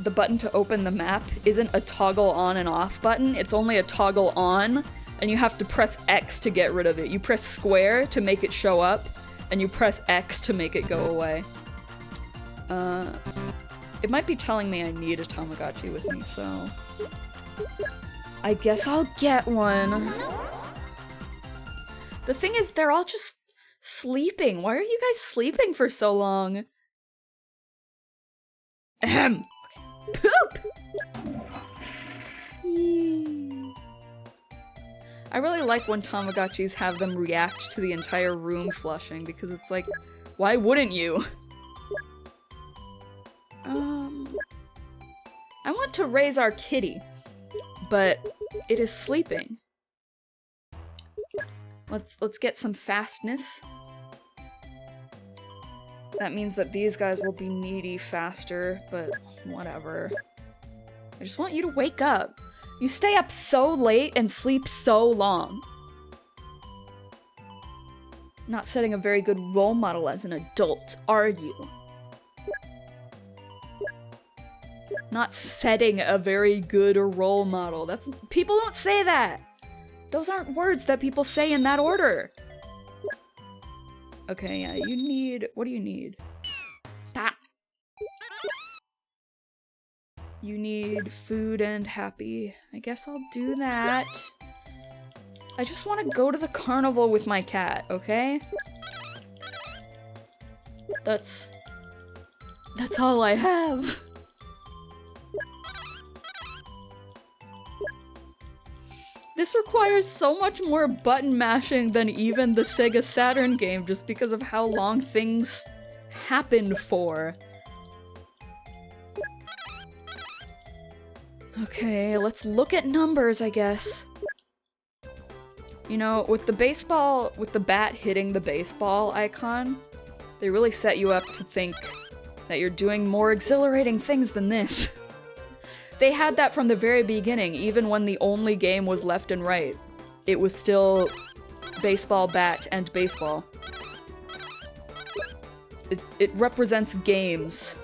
the button to open the map, isn't a toggle on and off button. It's only a toggle on, and you have to press X to get rid of it. You press square to make it show up, and you press X to make it go away. It might be telling me I need a Tamagotchi with me, so I guess I'll get one. The thing is, they're all just sleeping. Why are you guys sleeping for so long? Ahem. Poop! Yee. I really like when Tamagotchis have them react to the entire room flushing, because it's like Why wouldn't you? I want to raise our kitty, but it is sleeping. Let's get some fastness. That means that these guys will be needy faster, but whatever. I just want you to wake up. You stay up so late and sleep so long. Not setting a very good role model as an adult, are you? Not setting a very good role model. That's— people don't say that. Those aren't words that people say in that order. Okay, yeah, you need— what do you need? Stop. You need food and happy. I guess I'll do that. I just want to go to the carnival with my cat, okay? That's all I have. This requires so much more button mashing than even the Sega Saturn game, just because of how long things happen for. Okay, let's look at numbers, I guess. You know, with the baseball, with the bat hitting the baseball icon, they really set you up to think that you're doing more exhilarating things than this. They had that from the very beginning, even when the only game was left and right. It was still baseball, bat, and baseball. It represents games,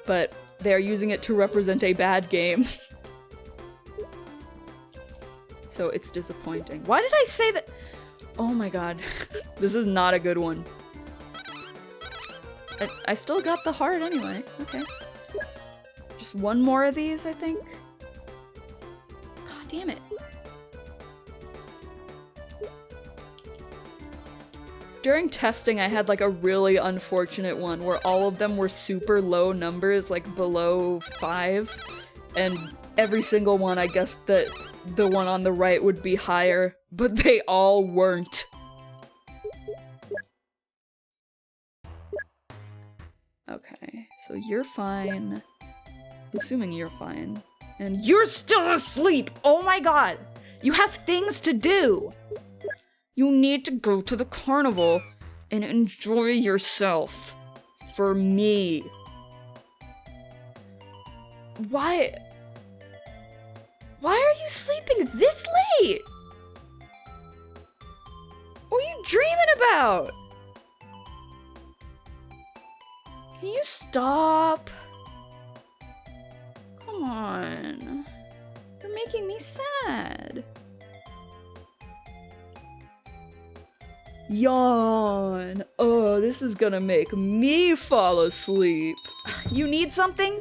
but they're using it to represent a bad game. So it's disappointing. Why did I say that? Oh my god. This is not a good one. I still got the heart anyway. Okay. Just one more of these, I think. God damn it. During testing, I had like a really unfortunate one where all of them were super low numbers, like below 5. And every single one, I guess that the one on the right would be higher, but they all weren't. Okay, so you're fine. I'm assuming you're fine. And you're still asleep! Oh my god! You have things to do! You need to go to the carnival and enjoy yourself. For me. Why are you sleeping this late? What are you dreaming about? Can you stop? Come on. You're making me sad. Yawn. Oh, this is gonna make me fall asleep. You need something?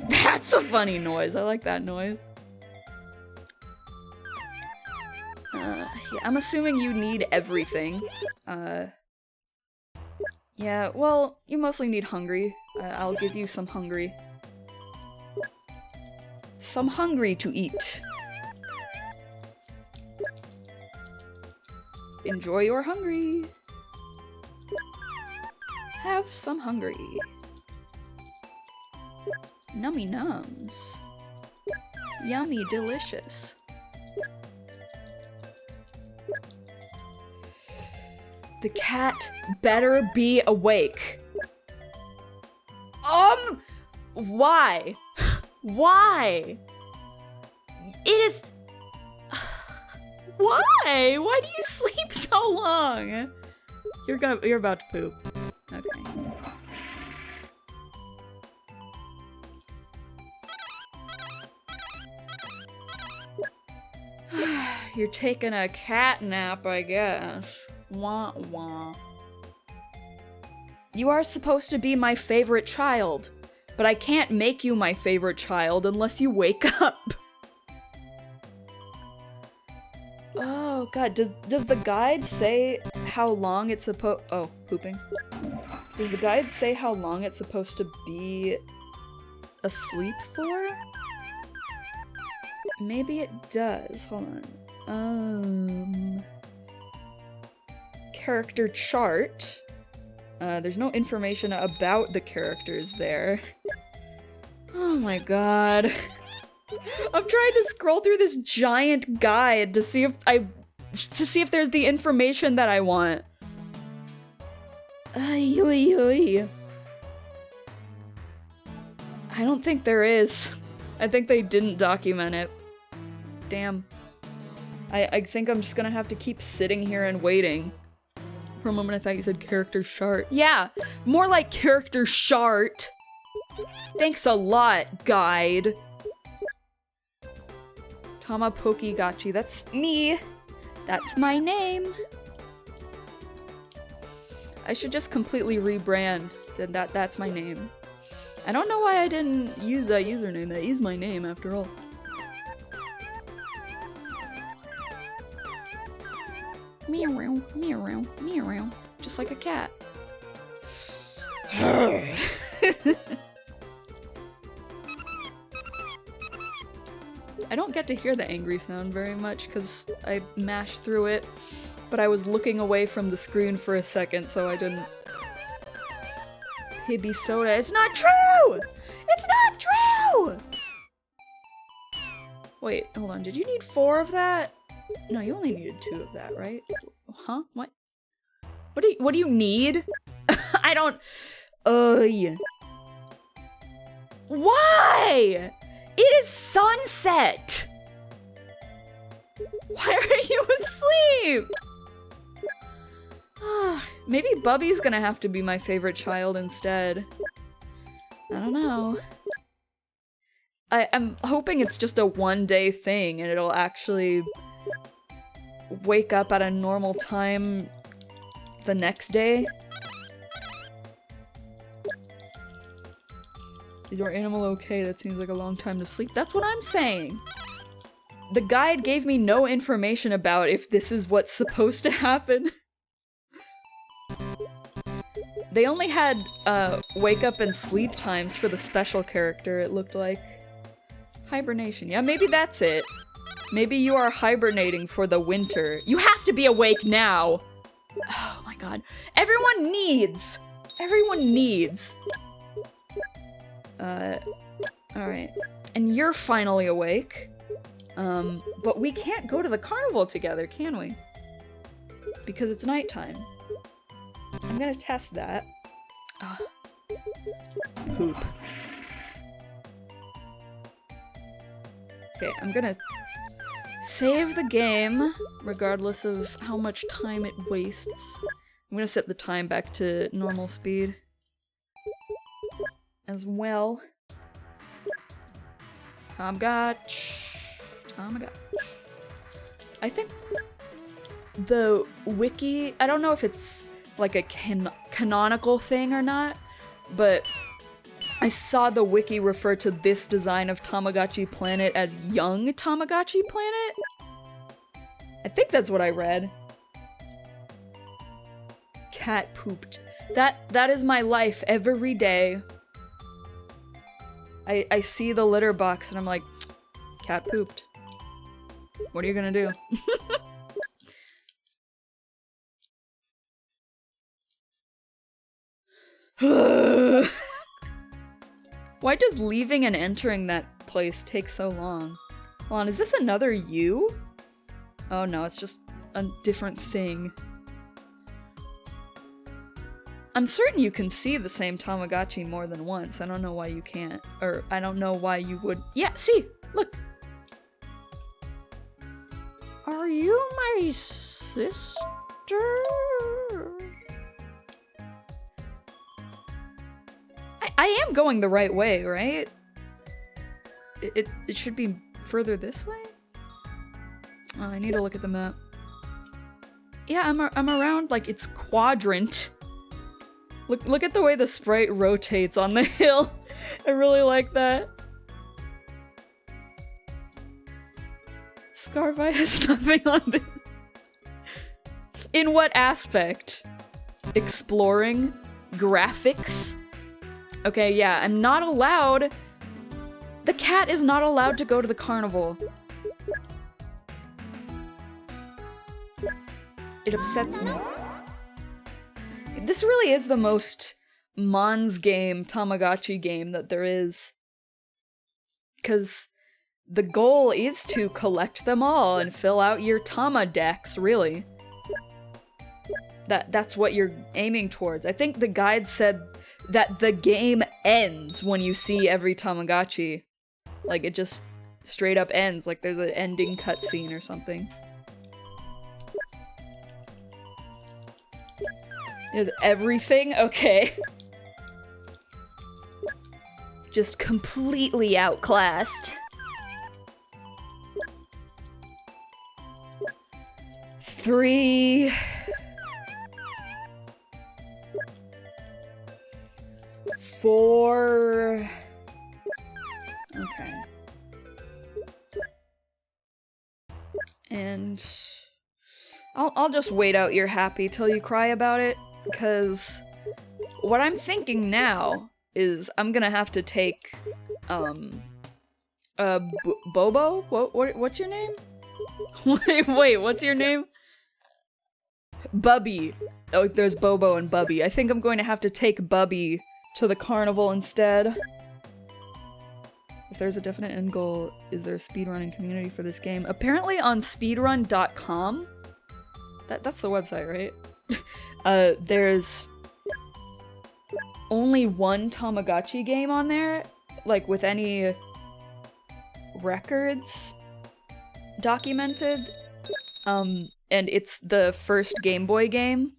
That's a funny noise. I like that noise. Yeah, I'm assuming you need everything. Yeah, well, you mostly need hungry. I'll give you some hungry. Some hungry to eat. Enjoy your hungry. Have some hungry. Nummy nums. Yummy delicious. The cat better be awake. Why? Why? It is... Why? Why do you sleep so long? You're about to poop. Okay. You're taking a cat nap, I guess. Wah wah. You are supposed to be my favorite child, but I can't make you my favorite child unless you wake up. Oh god, does the guide say how long it's supposed— oh, pooping. Does the guide say how long it's supposed to be asleep for? Maybe it does. Hold on. character chart. There's no information about the characters there. Oh my god. I'm trying to scroll through this giant guide to see if there's the information that I want. Ay, oy, oy. I don't think there is. I think they didn't document it. Damn. I think I'm just gonna have to keep sitting here and waiting. For a moment I thought you said character chart. Yeah, more like character chart. Thanks a lot, guide. Tamagotchi, that's me. That's my name. I should just completely rebrand. Then that's my name. I don't know why I didn't use that username. That is my name after all. Meow, meow, meow, just like a cat. I don't get to hear the angry sound very much because I mashed through it, but I was looking away from the screen for a second, so I didn't. Hibby soda. It's not true! It's not true! Wait, hold on. Did you need 4 of that? No, you only needed 2 of that, right? Huh? What? What do you need? I don't. Ugh. Why? It is sunset. Why are you asleep? Maybe Bubby's gonna have to be my favorite child instead. I don't know. I'm hoping it's just a one-day thing and it'll actually wake up at a normal time the next day. Is your animal okay? That seems like a long time to sleep. That's what I'm saying. The guide gave me no information about if this is what's supposed to happen. They only had wake up and sleep times for the special character, it looked like. Hibernation. Yeah, maybe that's it. Maybe you are hibernating for the winter. You have to be awake now! Oh my god. Everyone needs! Everyone needs. Alright. And you're finally awake. But we can't go to the carnival together, can we? Because it's nighttime. I'm gonna test that. Poop. Okay, I'm gonna save the game, regardless of how much time it wastes. I'm gonna set the time back to normal speed. As well. Tamagotchi. I think the wiki, I don't know if it's like a canonical thing or not, but I saw the wiki refer to this design of Tamagotchi Planet as Young Tamagotchi Planet? I think that's what I read. Cat pooped. That is my life every day. I see the litter box and I'm like, cat pooped. What are you gonna do? Why does leaving and entering that place take so long? Hold on, is this another you? Oh no, it's just a different thing. I'm certain you can see the same Tamagotchi more than once. I don't know why you can't. Or, I don't know why you would. Yeah, see! Look! Are you my sister? I am going the right way, right? It should be further this way? Oh, I need to look at the map. Yeah, I'm around, like, it's quadrant. Look at the way the sprite rotates on the hill. I really like that. Scarvi has nothing on this. In what aspect? Exploring? Graphics? Okay, yeah, I'm not allowed. The cat is not allowed to go to the carnival. It upsets me. This really is the most Mons game, Tamagotchi game that there is. Because the goal is to collect them all and fill out your Tama decks, really. That's what you're aiming towards. I think the guide said that the game ends when you see every Tamagotchi. Like, it just straight up ends, like there's an ending cutscene or something. Is everything? Okay. Just completely outclassed. 3... 4... Okay. And I'll just wait out your happy till you cry about it, because what I'm thinking now is I'm gonna have to take Bobo? What's your name? Wait, what's your name? Bubby. Oh, there's Bobo and Bubby. I think I'm going to have to take Bubby to the carnival instead. If there's a definite end goal, is there a speedrunning community for this game? Apparently on speedrun.com, that's the website, right? There's only one Tamagotchi game on there, like with any records documented. And it's the first Game Boy game.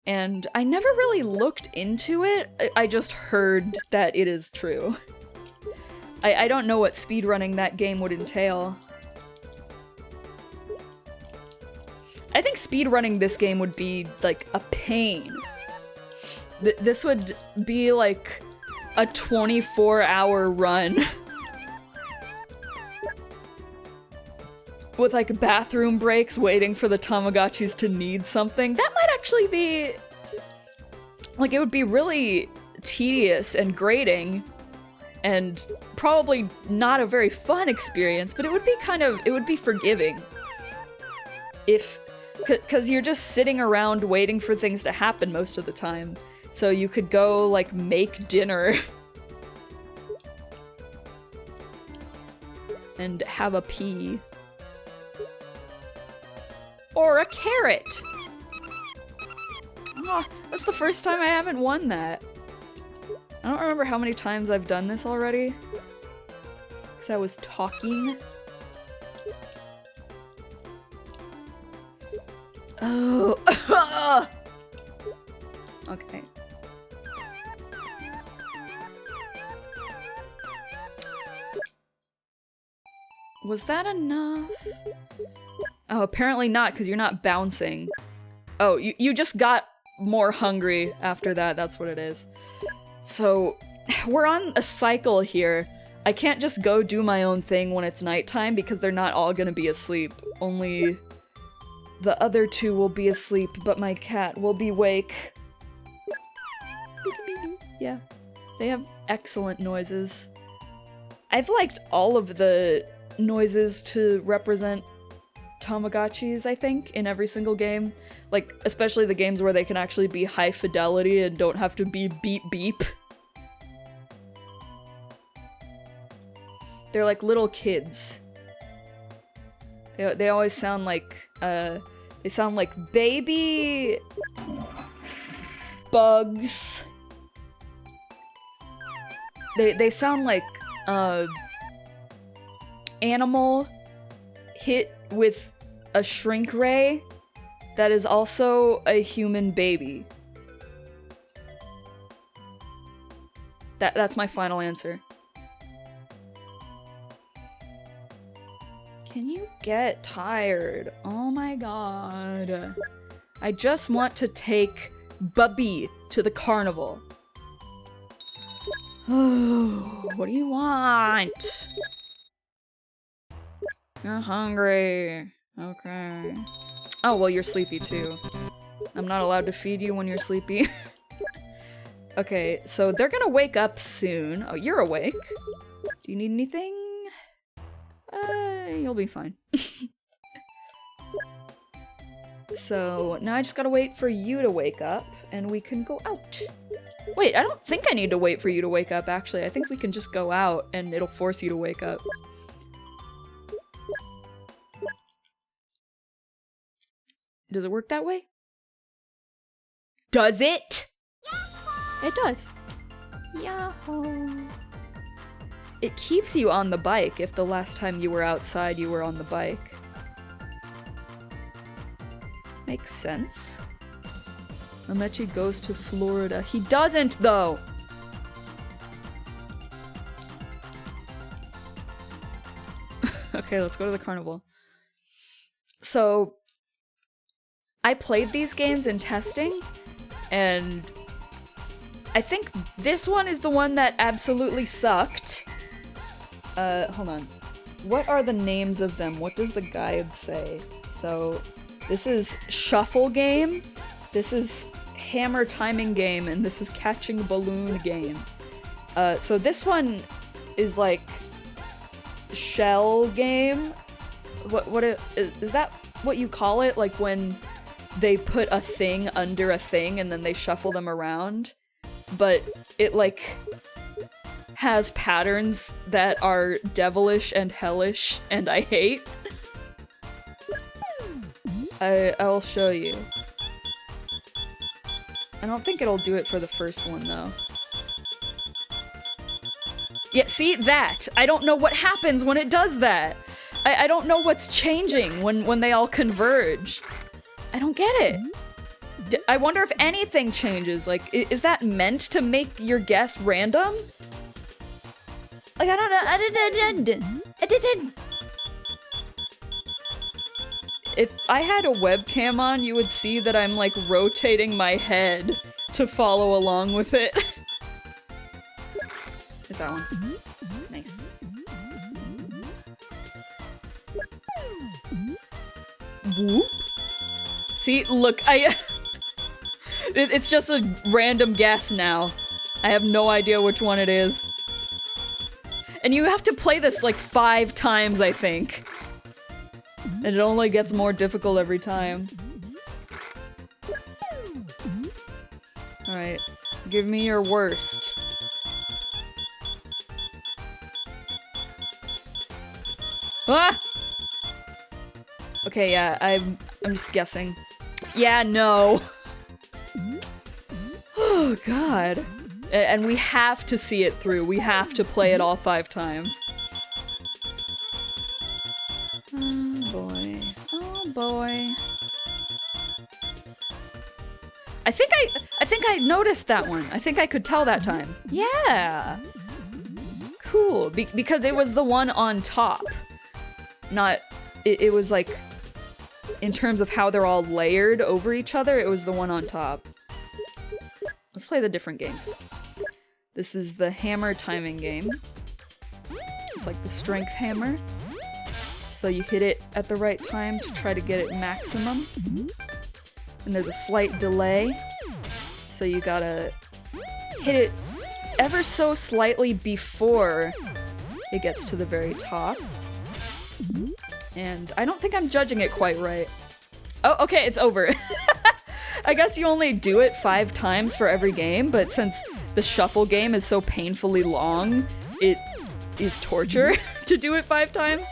And I never really looked into it, I just heard that it is true. I don't know what speedrunning that game would entail. I think speedrunning this game would be, like, a pain. This would be, like, a 24-hour run. With, like, bathroom breaks waiting for the Tamagotchis to need something. That might actually be... like, it would be really tedious and grating. And probably not a very fun experience, but it would be it would be forgiving. Cause you're just sitting around waiting for things to happen most of the time. So you could go, like, make dinner. And have a pee. Or a carrot! Oh, that's the first time I haven't won that. I don't remember how many times I've done this already. Because I was talking. Oh. Okay. Was that enough? Oh, apparently not, because you're not bouncing. Oh, you just got more hungry after that, that's what it is. So, we're on a cycle here. I can't just go do my own thing when it's nighttime because they're not all gonna be asleep. Only the other two will be asleep, but my cat will be awake. Yeah, they have excellent noises. I've liked all of the noises to represent Tamagotchis, I think, in every single game. Like, especially the games where they can actually be high fidelity and don't have to be beep beep. They're like little kids. They always sound like, they sound like baby bugs. They sound like, animal hit with a shrink ray that is also a human baby. That's my final answer. Can you get tired? Oh my god. I just want to take Bubby to the carnival. Oh, what do you want? You're hungry. Okay. Oh, well, you're sleepy too. I'm not allowed to feed you when you're sleepy. Okay, so they're gonna wake up soon. Oh, you're awake. Do you need anything? You'll be fine. So now I just gotta wait for you to wake up and we can go out. Wait, I don't think I need to wait for you to wake up, actually. I think we can just go out and it'll force you to wake up. Does it work that way? Does it? It does. Yahoo! It keeps you on the bike if the last time you were outside you were on the bike. Makes sense. Amechi goes to Florida. He doesn't, though! Okay, let's go to the carnival. So, I played these games in testing, and I think this one is the one that absolutely sucked. Hold on. What are the names of them? What does the guide say? So, this is Shuffle Game, this is Hammer Timing Game, and this is Catching Balloon Game. So this one is like Shell Game. Is that what you call it? Like when they put a thing under a thing and then they shuffle them around? But it like has patterns that are devilish and hellish and I hate. I'll show you. I don't think it'll do it for the first one, though. Yeah, see? That! I don't know what happens when it does that! I don't know what's changing when they all converge. I don't get it. I wonder if anything changes. Like, is that meant to make your guess random? Like, I don't know. I didn't. If I had a webcam on, you would see that I'm, like, rotating my head to follow along with it. Is that one? Nice. Whoop. See, look, it's just a random guess now. I have no idea which one it is. And you have to play this, like, 5 times, I think. And it only gets more difficult every time. Alright, give me your worst. Ah! Okay, yeah, I'm just guessing. Yeah, no! Oh, God. And we have to see it through. We have to play it all 5 times. Oh boy. Oh boy. I think I noticed that one. I think I could tell that time. Yeah! Cool. Because it was the one on top. Not... It was like... In terms of how they're all layered over each other, it was the one on top. Let's play the different games. This is the hammer timing game. It's like the strength hammer. So you hit it at the right time to try to get it maximum. And there's a slight delay. So you gotta hit it ever so slightly before it gets to the very top. And I don't think I'm judging it quite right. Oh, okay, it's over. I guess you only do it 5 times for every game, but since the shuffle game is so painfully long, it is torture to do it 5 times.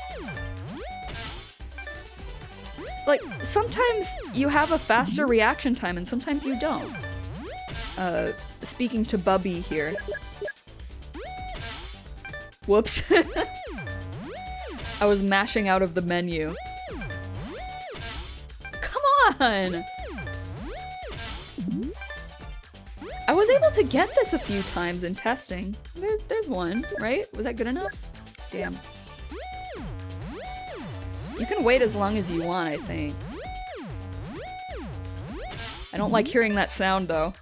Like, sometimes you have a faster reaction time and sometimes you don't. Speaking to Bubby here. Whoops. I was mashing out of the menu. Come on! I was able to get this a few times in testing. There's one, right? Was that good enough? Damn. You can wait as long as you want, I think. I don't like hearing that sound, though.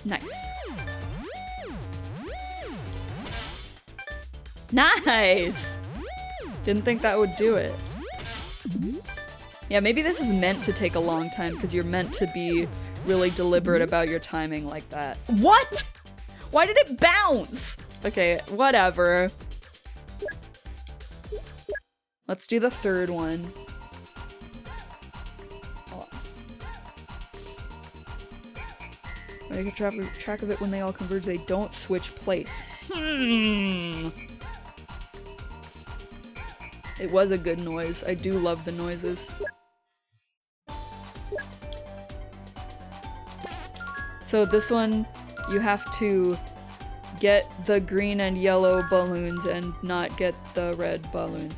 Nice. Nice! Didn't think that would do it. Yeah, maybe this is meant to take a long time because you're meant to be really deliberate about your timing like that. What?! Why did it bounce? Okay, whatever. Let's do the third one. Oh. When I get track of it when they all converge, they don't switch place. It was a good noise. I do love the noises. So this one, you have to get the green and yellow balloons and not get the red balloons.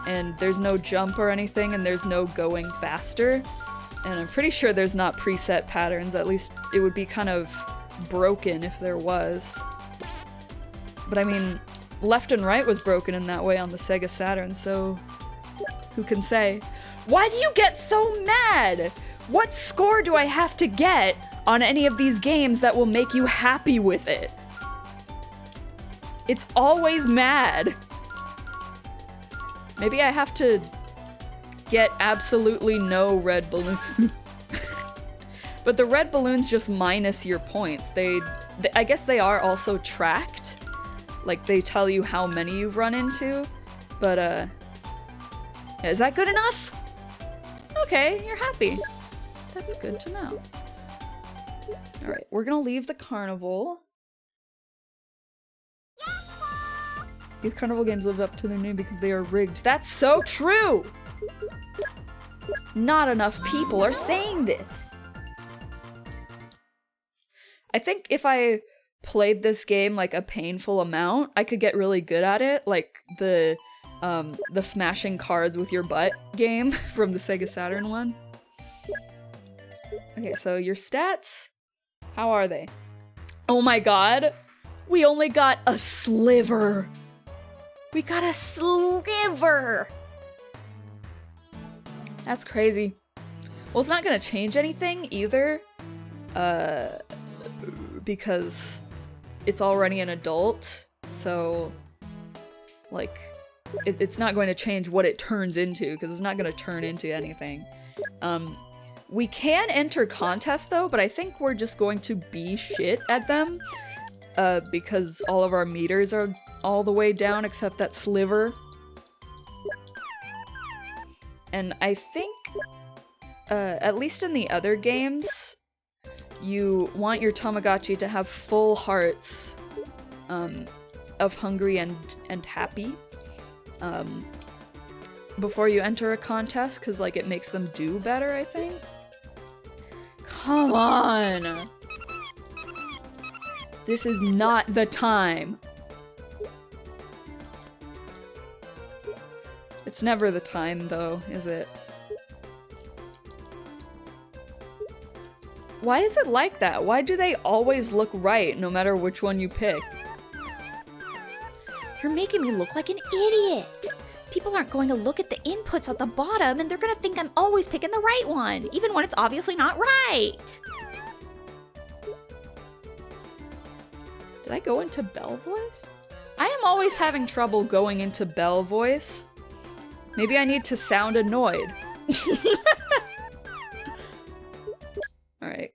And there's no jump or anything, and there's no going faster. And I'm pretty sure there's not preset patterns, at least it would be kind of broken if there was. But I mean, left and right was broken in that way on the Sega Saturn, so who can say? Why do you get so mad? What score do I have to get on any of these games that will make you happy with it? It's always mad. Maybe I have to get absolutely no red balloons. But the red balloons just minus your points. I guess they are also tracked. Like, they tell you how many you've run into. But, is that good enough? Okay, you're happy. That's good to know. Alright, we're gonna leave the carnival. These carnival games live up to their name because they are rigged. That's so true! Not enough people are saying this. I think if I played this game like a painful amount, I could get really good at it, like the smashing cards with your butt game from the Sega Saturn one. Okay, so your stats, how are they? Oh my god, we only got a sliver. We got a sliver. That's crazy. Well, it's not gonna change anything either, because it's already an adult, so, like, it's not going to change what it turns into, because it's not going to turn into anything. We can enter contests, though, but I think we're just going to be shit at them, because all of our meters are all the way down except that sliver. And I think, at least in the other games, you want your Tamagotchi to have full hearts of hungry and happy before you enter a contest, because, like, it makes them do better, I think. Come on! This is not the time. It's never the time, though, is it? Why is it like that? Why do they always look right, no matter which one you pick? You're making me look like an idiot! People aren't going to look at the inputs at the bottom, and they're gonna think I'm always picking the right one, even when it's obviously not right! Did I go into Bell voice? I am always having trouble going into Bell voice. Maybe I need to sound annoyed. Alright.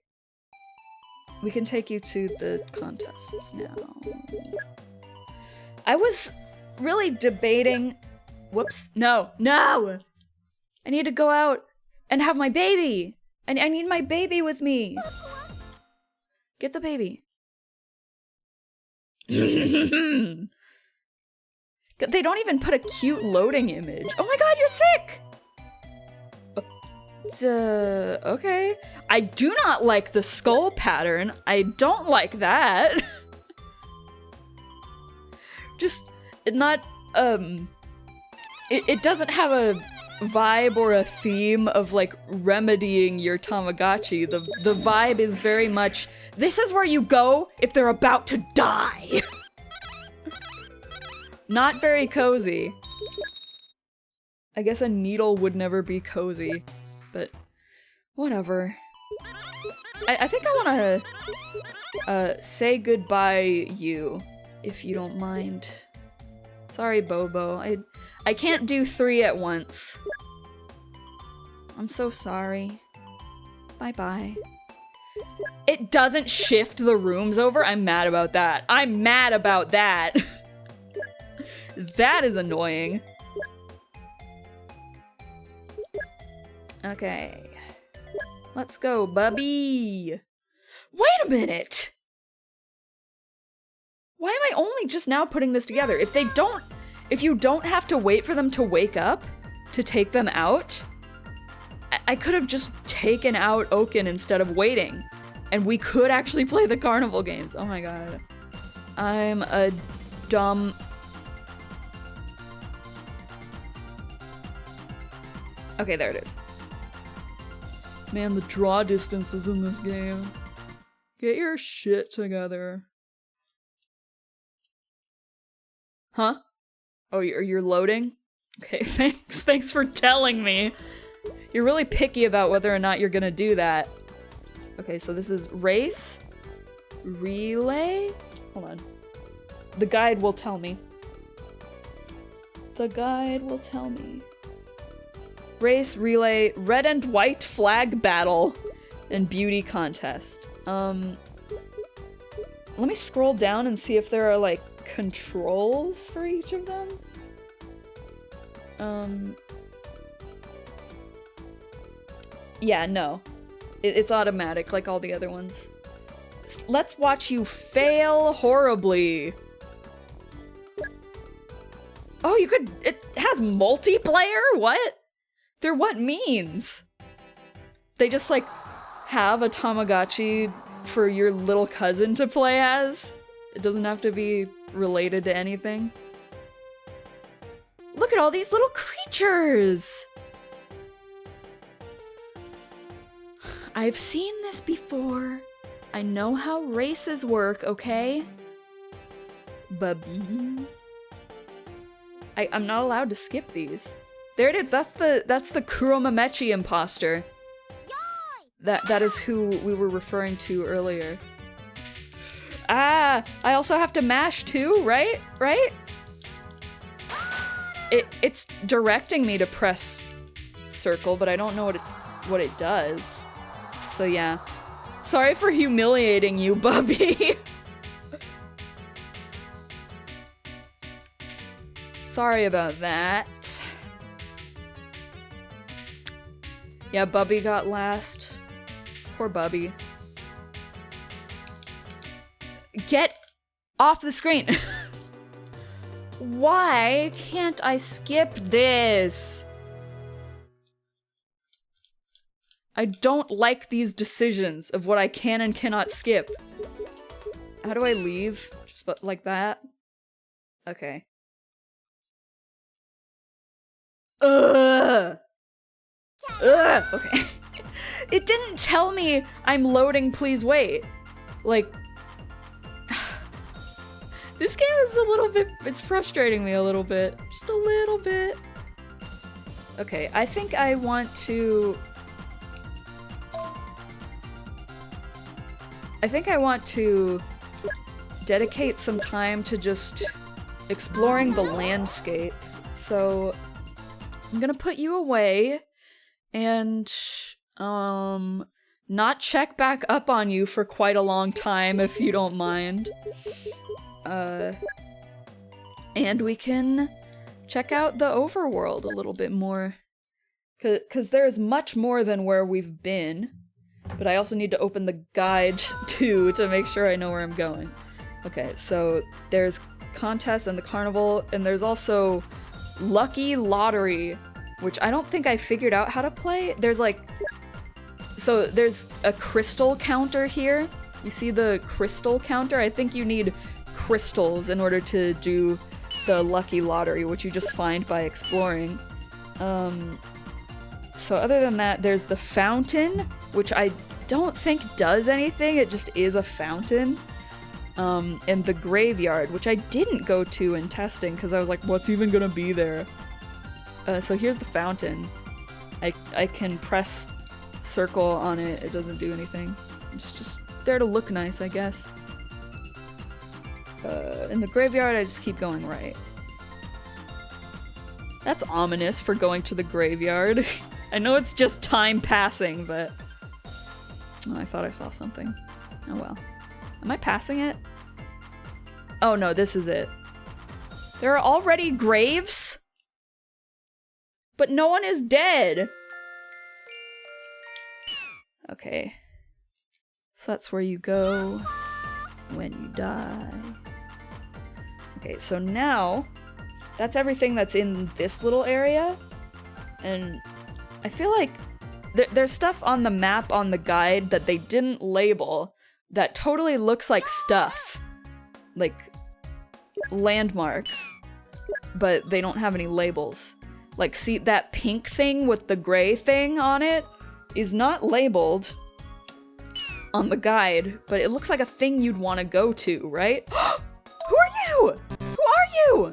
We can take you to the contests now. I was really debating... Whoops. No! No! I need to go out and have my baby! I need my baby with me! Get the baby. They don't even put a cute loading image. Oh my god, you're sick! Okay. I do not like the skull pattern. I don't like that. Just, not, it doesn't have a vibe or a theme of, like, remedying your Tamagotchi. The vibe is very much, this is where you go if they're about to die. Not very cozy. I guess a needle would never be cozy, but whatever. I think I wanna say goodbye you, if you don't mind. Sorry, Bobo. I can't do 3 at once. I'm so sorry. Bye-bye. It doesn't shift the rooms over? I'm mad about that. I'm mad about that! That is annoying. Okay. Let's go, Bubby! Wait a minute! Why am I only just now putting this together? If you don't have to wait for them to wake up to take them out, I could have just taken out Oaken instead of waiting. And we could actually play the carnival games. Oh my god. I'm a dumb... Okay, there it is. Man, the draw distances in this game. Get your shit together. Huh? Oh, you're loading? Okay, thanks. Thanks for telling me. You're really picky about whether or not you're gonna do that. Okay, so this is race, relay. Hold on. The guide will tell me. The guide will tell me. Race, relay, red and white flag battle, and beauty contest. Let me scroll down and see if there are, like, controls for each of them. Yeah, no. It's automatic, like all the other ones. Let's watch you fail horribly. Oh, you could- it has multiplayer? What? They're what means? They just, like, have a Tamagotchi for your little cousin to play as? It doesn't have to be related to anything. Look at all these little creatures! I've seen this before. I know how races work, okay? Bubby. I'm not allowed to skip these. There it is. That's the Kuromamechi imposter. That is who we were referring to earlier. Ah, I also have to mash too, right? Right? It's directing me to press circle, but I don't know what it does. So yeah. Sorry for humiliating you, Bubby. Sorry about that. Yeah, Bubby got last. Poor Bubby. Get off the screen! Why can't I skip this? I don't like these decisions of what I can and cannot skip. How do I leave? Just like that? Okay. Ugh! Ugh! Okay. It didn't tell me I'm loading, please wait. Like... This game is a little bit... It's frustrating me a little bit. Just a little bit. Okay, I think I want to... dedicate some time to just exploring the landscape. So I'm gonna put you away and not check back up on you for quite a long time if you don't mind. And we can check out the overworld a little bit more. 'Cause there's much more than where we've been. But I also need to open the guide too to make sure I know where I'm going. Okay, so there's contests and the carnival, and there's also Lucky Lottery, which I don't think I figured out how to play. There's like... So there's a crystal counter here. You see the crystal counter? I think you need crystals in order to do the Lucky Lottery, which you just find by exploring. So other than that, there's the fountain, which I don't think does anything, it just is a fountain. And the graveyard, which I didn't go to in testing because I was like, what's even gonna be there? So here's the fountain. I can press circle on it, it doesn't do anything. It's just there to look nice, I guess. In the graveyard, I just keep going right. That's ominous for going to the graveyard. I know it's just time passing, but... Oh, I thought I saw something. Oh well. Am I passing it? Oh no, this is it. There are already graves? But no one is dead! Okay. So that's where you go when you die. Okay, so now that's everything that's in this little area. And I feel like there's stuff on the map on the guide that they didn't label that totally looks like stuff. Like landmarks. But they don't have any labels. Like, see, that pink thing with the gray thing on it is not labeled on the guide, but it looks like a thing you'd want to go to, right? Who are you? Who are you?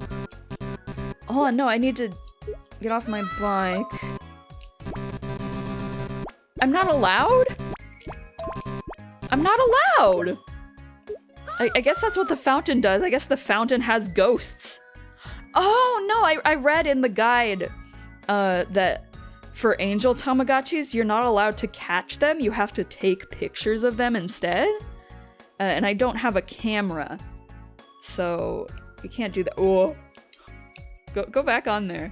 Oh, no, I need to get off my bike. I'm not allowed? I'm not allowed! I guess that's what the fountain does. I guess the fountain has ghosts. Oh, no, I read in the guide that for angel Tamagotchis, you're not allowed to catch them. You have to take pictures of them instead. And I don't have a camera, so we can't do that. Oh, go back on there.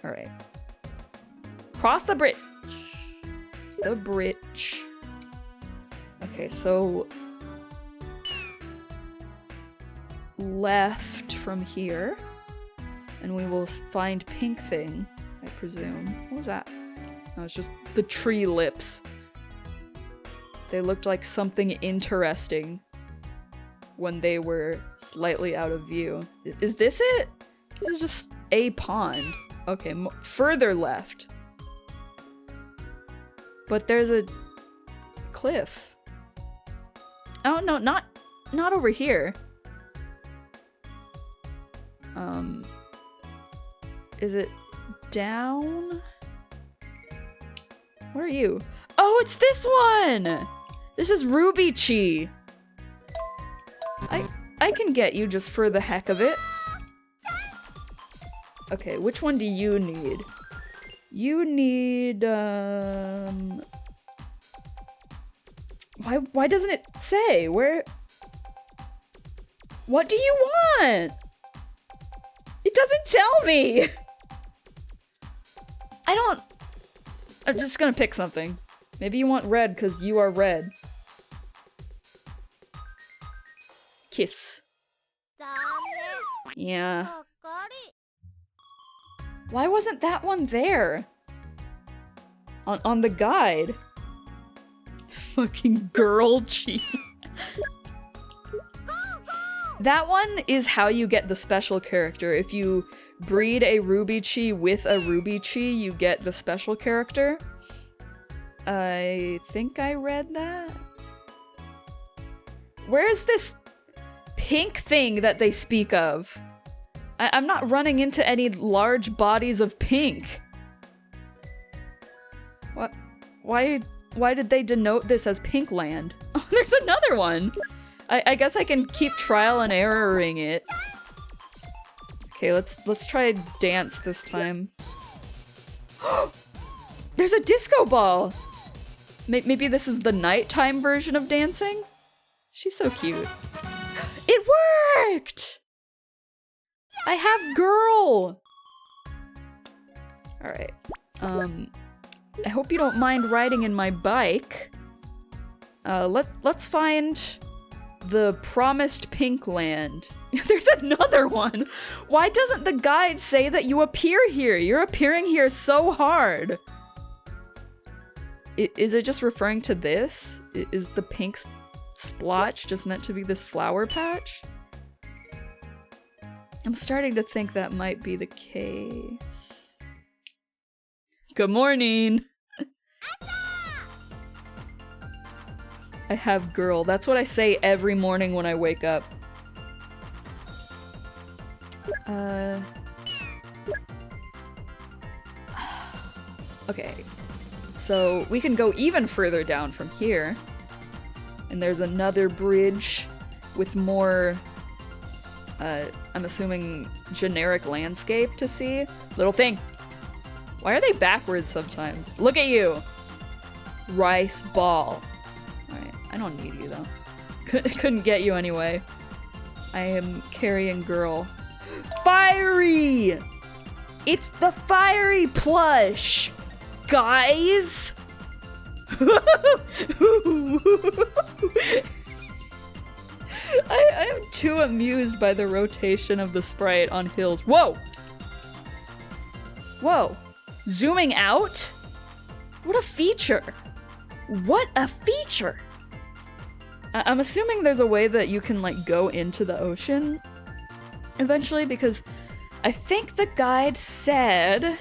All right. Cross the bridge. The bridge. Okay, so left from here, and we will find pink thing, I presume. What was that? No, it's just the tree lips. They looked like something interesting when they were slightly out of view. Is this it? This is just a pond. Okay, further left. But there's a cliff. Oh no, not over here. Is it down? Where are you? Oh, it's this one! This is Ruby Chi. I can get you just for the heck of it. Okay, which one do you need? You need, Why doesn't it say? Where? What do you want? It doesn't tell me! I'm just gonna pick something. Maybe you want red because you are red. Kiss. Yeah. Why wasn't that one there? On the guide. Fucking girl Chi. That one is how you get the special character. If you breed a Ruby Chi with a Ruby Chi, you get the special character. I think I read that. Where's this pink thing that they speak of? I'm not running into any large bodies of pink. What? Why did they denote this as Pink Land? Oh, there's another one! I guess I can keep trial and erroring it. Okay, let's try dance this time. There's a disco ball! Maybe this is the nighttime version of dancing? She's so cute. It worked! I have girl! Alright. I hope you don't mind riding in my bike. Let's find the promised Pink Land. There's another one! Why doesn't the guide say that you appear here? You're appearing here so hard! Is it just referring to this? Is the pink splotch just meant to be this flower patch? I'm starting to think that might be the case. Good morning! I have girl. That's what I say every morning when I wake up. Okay. So we can go even further down from here. And there's another bridge with more, I'm assuming generic landscape to see. Little thing. Why are they backwards sometimes? Look at you! Rice ball. Alright, I don't need you though. Couldn't get you anyway. I am carrying girl. Fiery! It's the fiery plush! Guys! I am too amused by the rotation of the sprite on hills. Whoa! Whoa. Zooming out? What a feature! What a feature! I'm assuming there's a way that you can, like, go into the ocean eventually, because I think the guide said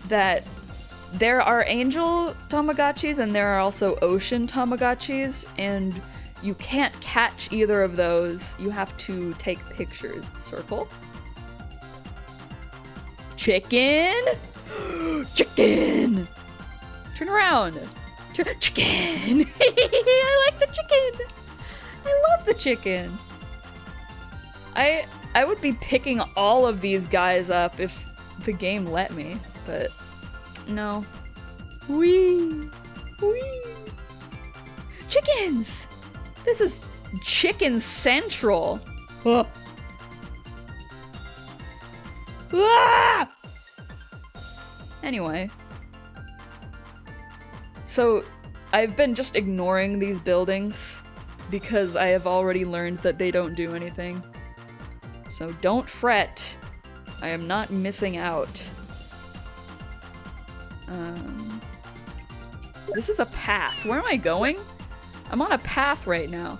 that there are angel Tamagotchis and there are also ocean Tamagotchis, and you can't catch either of those. You have to take pictures. Circle. Chicken! Chicken! Turn around! Chicken! I like the chicken! I love the chicken! I would be picking all of these guys up if the game let me, but no. Whee! Whee! Chickens! This is Chicken Central! Oh. Ah! Anyway. So, I've been just ignoring these buildings because I have already learned that they don't do anything. So don't fret. I am not missing out. This is a path. Where am I going? I'm on a path right now.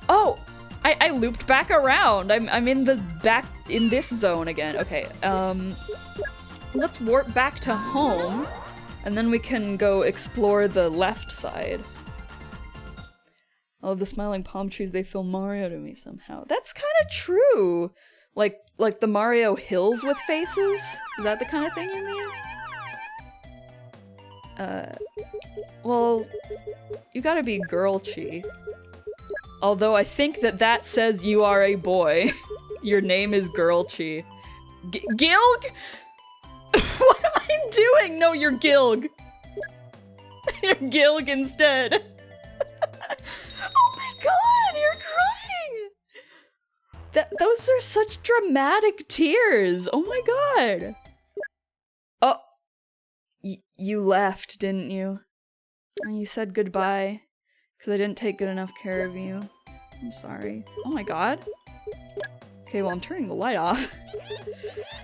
Oh! I looped back around! I'm in the back in this zone again. Okay, let's warp back to home, and then we can go explore the left side. Oh, the smiling palm trees, they feel Mario to me somehow. That's kind of true! Like the Mario hills with faces? Is that the kind of thing you mean? Well, you gotta be girl-chi. Although I think that says you are a boy. Your name is Girl-chi. Gilg? What am I doing? No, you're Gilg. You're Gilg instead. Oh my god, you're crying! Those are such dramatic tears. Oh my god. Oh. You left, didn't you? And you said goodbye. Because I didn't take good enough care of you. I'm sorry. Oh my god. Okay, well, I'm turning the light off.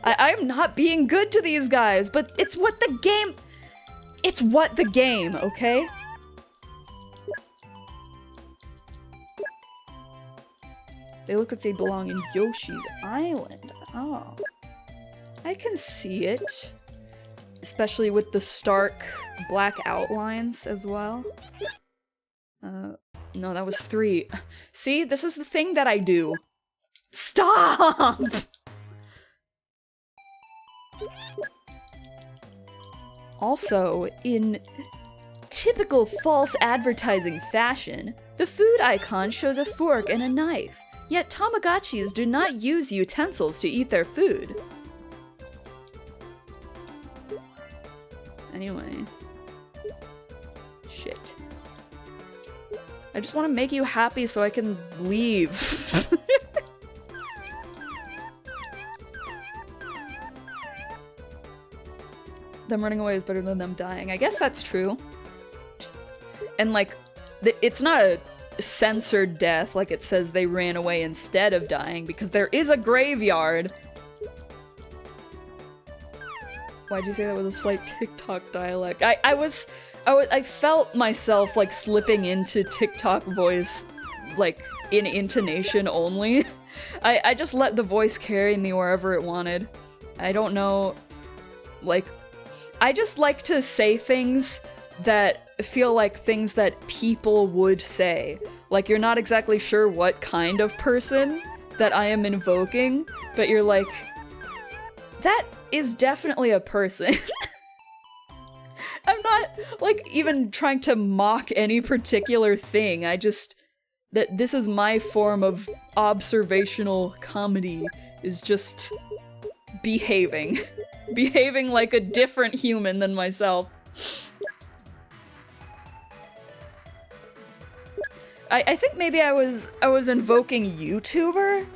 I'm not being good to these guys, but it's what the game... It's what the game, okay? They look like they belong in Yoshi's Island. Oh. I can see it. Especially with the stark black outlines as well. No, that was 3. See, this is the thing that I do. Stop! Also, in typical false advertising fashion, the food icon shows a fork and a knife, yet Tamagotchis do not use utensils to eat their food. Anyway. Shit. I just want to make you happy so I can leave. Them running away is better than them dying. I guess that's true. And like, it's not a censored death like it says they ran away instead of dying, because there is a graveyard. Why'd you say that with a slight TikTok dialect? I felt myself like slipping into TikTok voice, like in intonation only. I just let the voice carry me wherever it wanted. I don't know, like, I just like to say things that feel like things that people would say. Like, you're not exactly sure what kind of person that I am invoking, but you're like, that is definitely a person. I'm not, like, even trying to mock any particular thing. I just... that this is my form of observational comedy, is just behaving. Behaving like a different human than myself. I think maybe I was invoking YouTuber?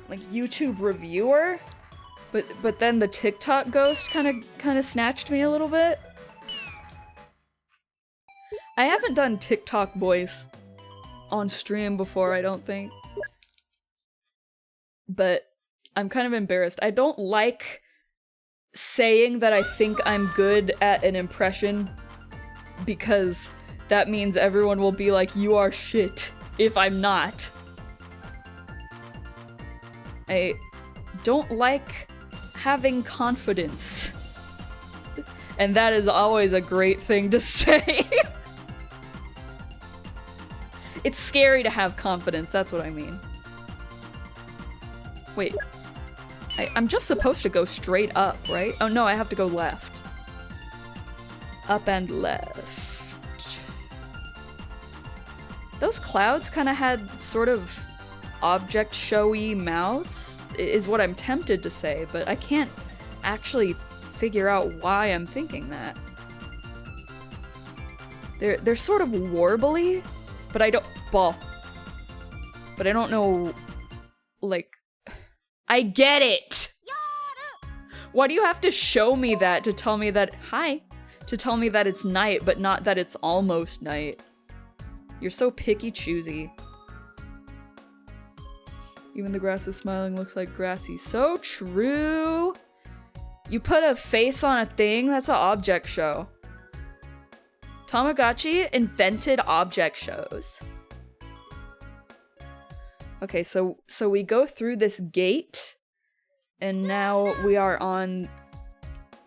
Like, YouTube reviewer? But then the TikTok ghost kind of snatched me a little bit. I haven't done TikTok voice on stream before, I don't think. But I'm kind of embarrassed. I don't like saying that I think I'm good at an impression because that means everyone will be like, you are shit, if I'm not. I don't like having confidence. And that is always a great thing to say. It's scary to have confidence, that's what I mean. Wait. I'm just supposed to go straight up, right? Oh no, I have to go left. Up and left. Those clouds kind of had sort of object showy mouths, is what I'm tempted to say, but I can't actually figure out why I'm thinking that. They're sort of warbly, but I don't know, like, I get it! Why do you have to show me that to tell me that, to tell me that it's night, but not that it's almost night? You're so picky-choosy. Even the grass is smiling, looks like grassy. So true! You put a face on a thing, that's an object show. Tamagotchi invented object shows. Okay, so we go through this gate, and now we are on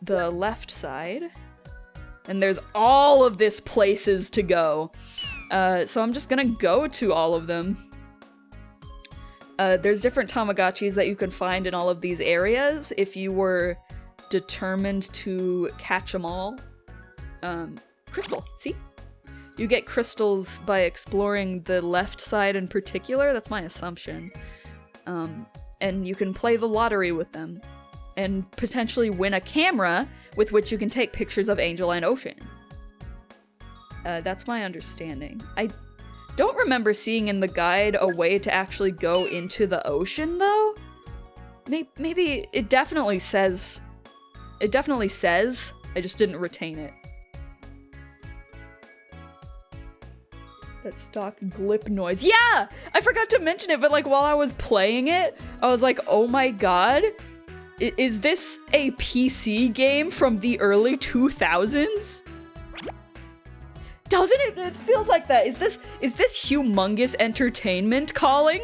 the left side, and there's all of this places to go. So I'm just gonna go to all of them. There's different Tamagotchis that you can find in all of these areas if you were determined to catch them all. Crystal, see? You get crystals by exploring the left side in particular, that's my assumption. And you can play the lottery with them, and potentially win a camera with which you can take pictures of Angel and Ocean. That's my understanding. I don't remember seeing in the guide a way to actually go into the ocean, though? Maybe it definitely says... It definitely says, I just didn't retain it. That stock glip noise. Yeah! I forgot to mention it, but like while I was playing it, I was like, oh my god, is this a PC game from the early 2000s? Doesn't it? It feels like that. Is this humongous entertainment calling?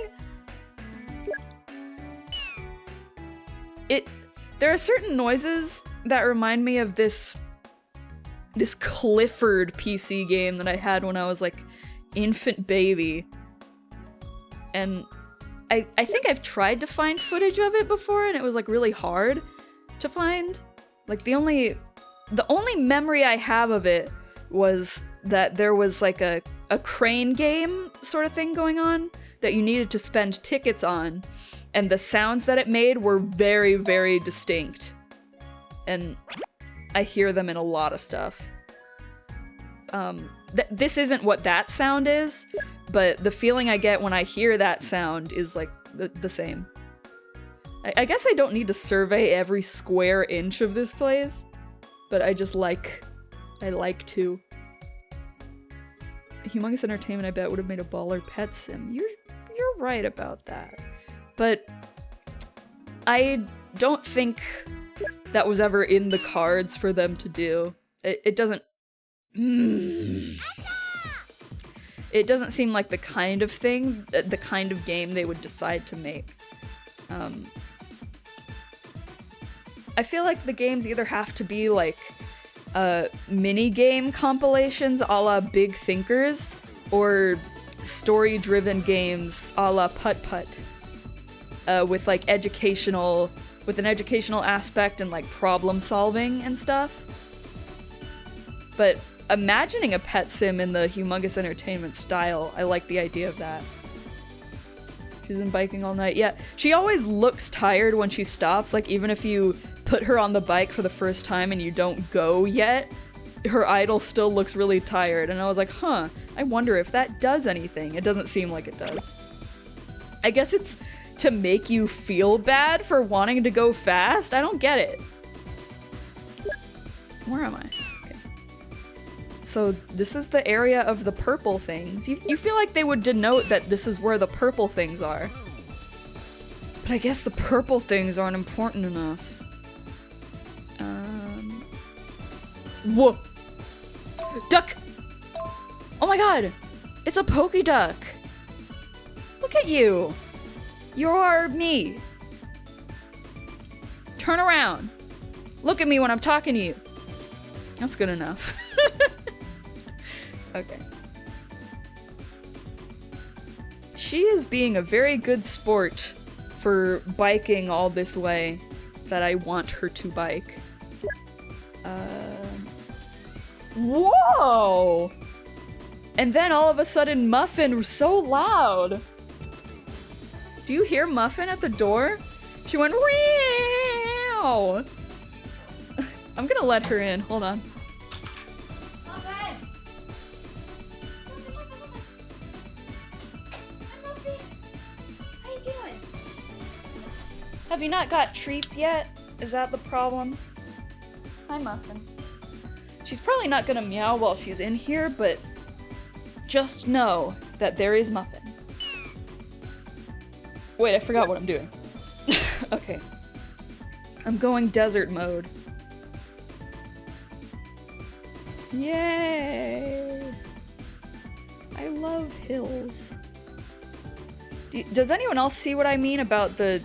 There are certain noises that remind me of this Clifford PC game that I had when I was like infant baby. And I think I've tried to find footage of it before and it was like really hard to find. Like the only memory I have of it was that there was like a crane game sort of thing going on that you needed to spend tickets on, and the sounds that it made were very, very distinct. And I hear them in a lot of stuff. This isn't what that sound is, but the feeling I get when I hear that sound is like the same. I guess I don't need to survey every square inch of this place, but I like to. Humongous Entertainment, I bet, would have made a baller pet sim. You're right about that. But I don't think that was ever in the cards for them to do. It doesn't... It doesn't seem like the kind of thing, the kind of game they would decide to make. I feel like the games either have to be like mini-game compilations a la Big Thinkers, or story-driven games a la Putt Putt, with like with an educational aspect and like problem-solving and stuff. But imagining a pet sim in the Humongous Entertainment style, I like the idea of that. She's been biking all night. Yeah, she always looks tired when she stops, like even if you put her on the bike for the first time and you don't go yet, her idol still looks really tired. And I was like, huh, I wonder if that does anything. It doesn't seem like it does. I guess it's to make you feel bad for wanting to go fast? I don't get it. Where am I? Okay. So this is the area of the purple things. You feel like they would denote that this is where the purple things are. But I guess the purple things aren't important enough. Whoa! Duck! Oh my god! It's a Poké Duck! Look at you! You're me! Turn around! Look at me when I'm talking to you! That's good enough. Okay. She is being a very good sport for biking all this way that I want her to bike. Whoa! And then all of a sudden Muffin was so loud. Do you hear Muffin at the door? She went meow. I'm gonna let her in. Hold on. Muffin! Muffin! How you doing? Have you not got treats yet? Is that the problem? Hi, Muffin. She's probably not gonna meow while she's in here, but just know that there is Muffin. Wait, I forgot what I'm doing. Okay. I'm going desert mode. Yay! I love hills. Does anyone else see what I mean about the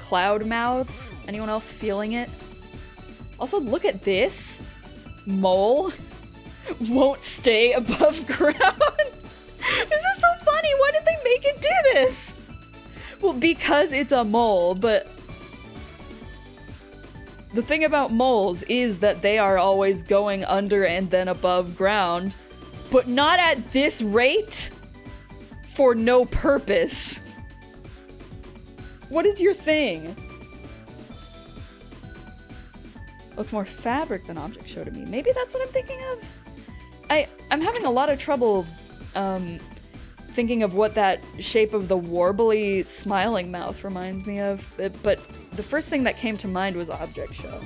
cloud mouths? Anyone else feeling it? Also, look at this. Mole won't stay above ground. This is so funny. Why did they make it do this? Well, because it's a mole, but the thing about moles is that they are always going under and then above ground, but not at this rate for no purpose. What is your thing? Looks more fabric than object show to me. Maybe that's what I'm thinking of? I'm having a lot of trouble thinking of what that shape of the warbly smiling mouth reminds me of, but the first thing that came to mind was object show.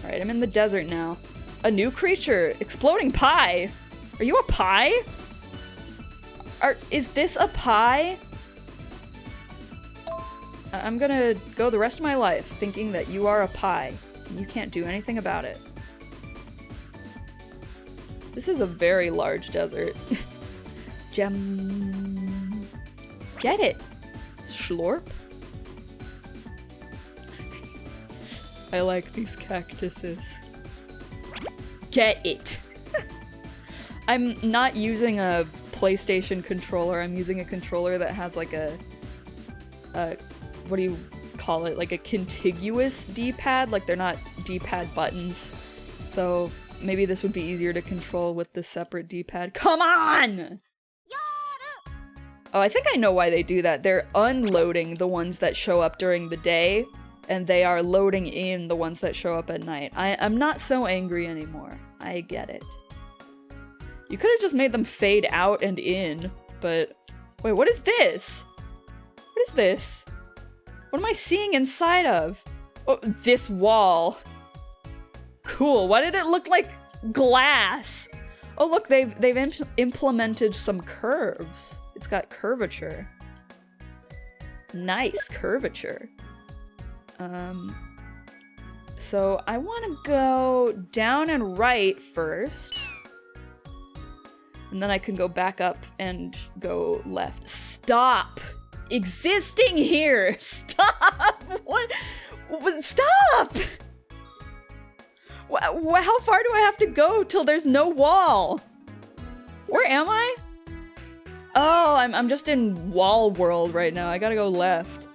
Alright, I'm in the desert now. A new creature! Exploding pie! Are you a pie? Is this a pie? I'm gonna go the rest of my life thinking that you are a pie, and you can't do anything about it. This is a very large desert. Gem. Get it! Schlorp? I like these cactuses. Get it! I'm not using a PlayStation controller, I'm using a controller that has like a what do you call it? Like a contiguous D-pad? Like they're not D-pad buttons. So maybe this would be easier to control with the separate D-pad. Come on! Oh, I think I know why they do that. They're unloading the ones that show up during the day, and they are loading in the ones that show up at night. I'm not so angry anymore. I get it. You could have just made them fade out and in, but... Wait, what is this? What is this? What am I seeing inside of? Oh, this wall. Cool. Why did it look like glass? Oh, look, they've implemented some curves. It's got curvature. Nice curvature. So I want to go down and right first. And then I can go back up and go left. Stop! Existing here! Stop! What? Stop! How far do I have to go till there's no wall? Where am I? Oh, I'm just in wall world right now. I gotta go left.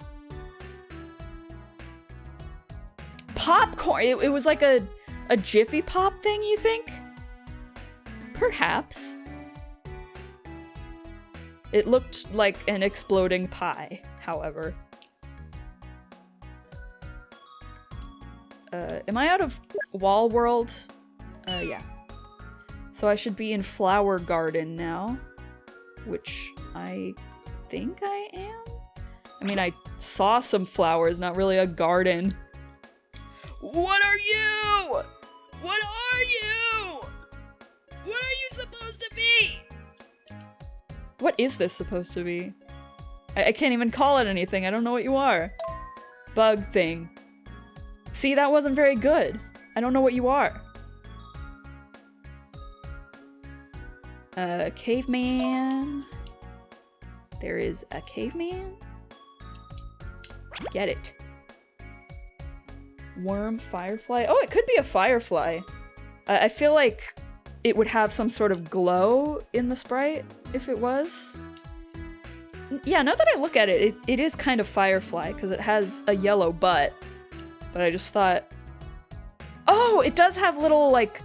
Popcorn! It was like a Jiffy Pop thing, you think? Perhaps. It looked like an exploding pie, however. Am I out of wall world? Yeah. So I should be in Flower Garden now, which I think I am? I mean, I saw some flowers, not really a garden. What are you? What are you? What are you supposed to be? What is this supposed to be? I can't even call it anything. I don't know what you are. Bug thing. See, that wasn't very good. I don't know what you are. Caveman. There is a caveman. Get it. Worm, firefly. Oh, it could be a firefly. I feel like it would have some sort of glow in the sprite if it was. Yeah, now that I look at it, it is kind of firefly because it has a yellow butt. But I just thought, oh, it does have little like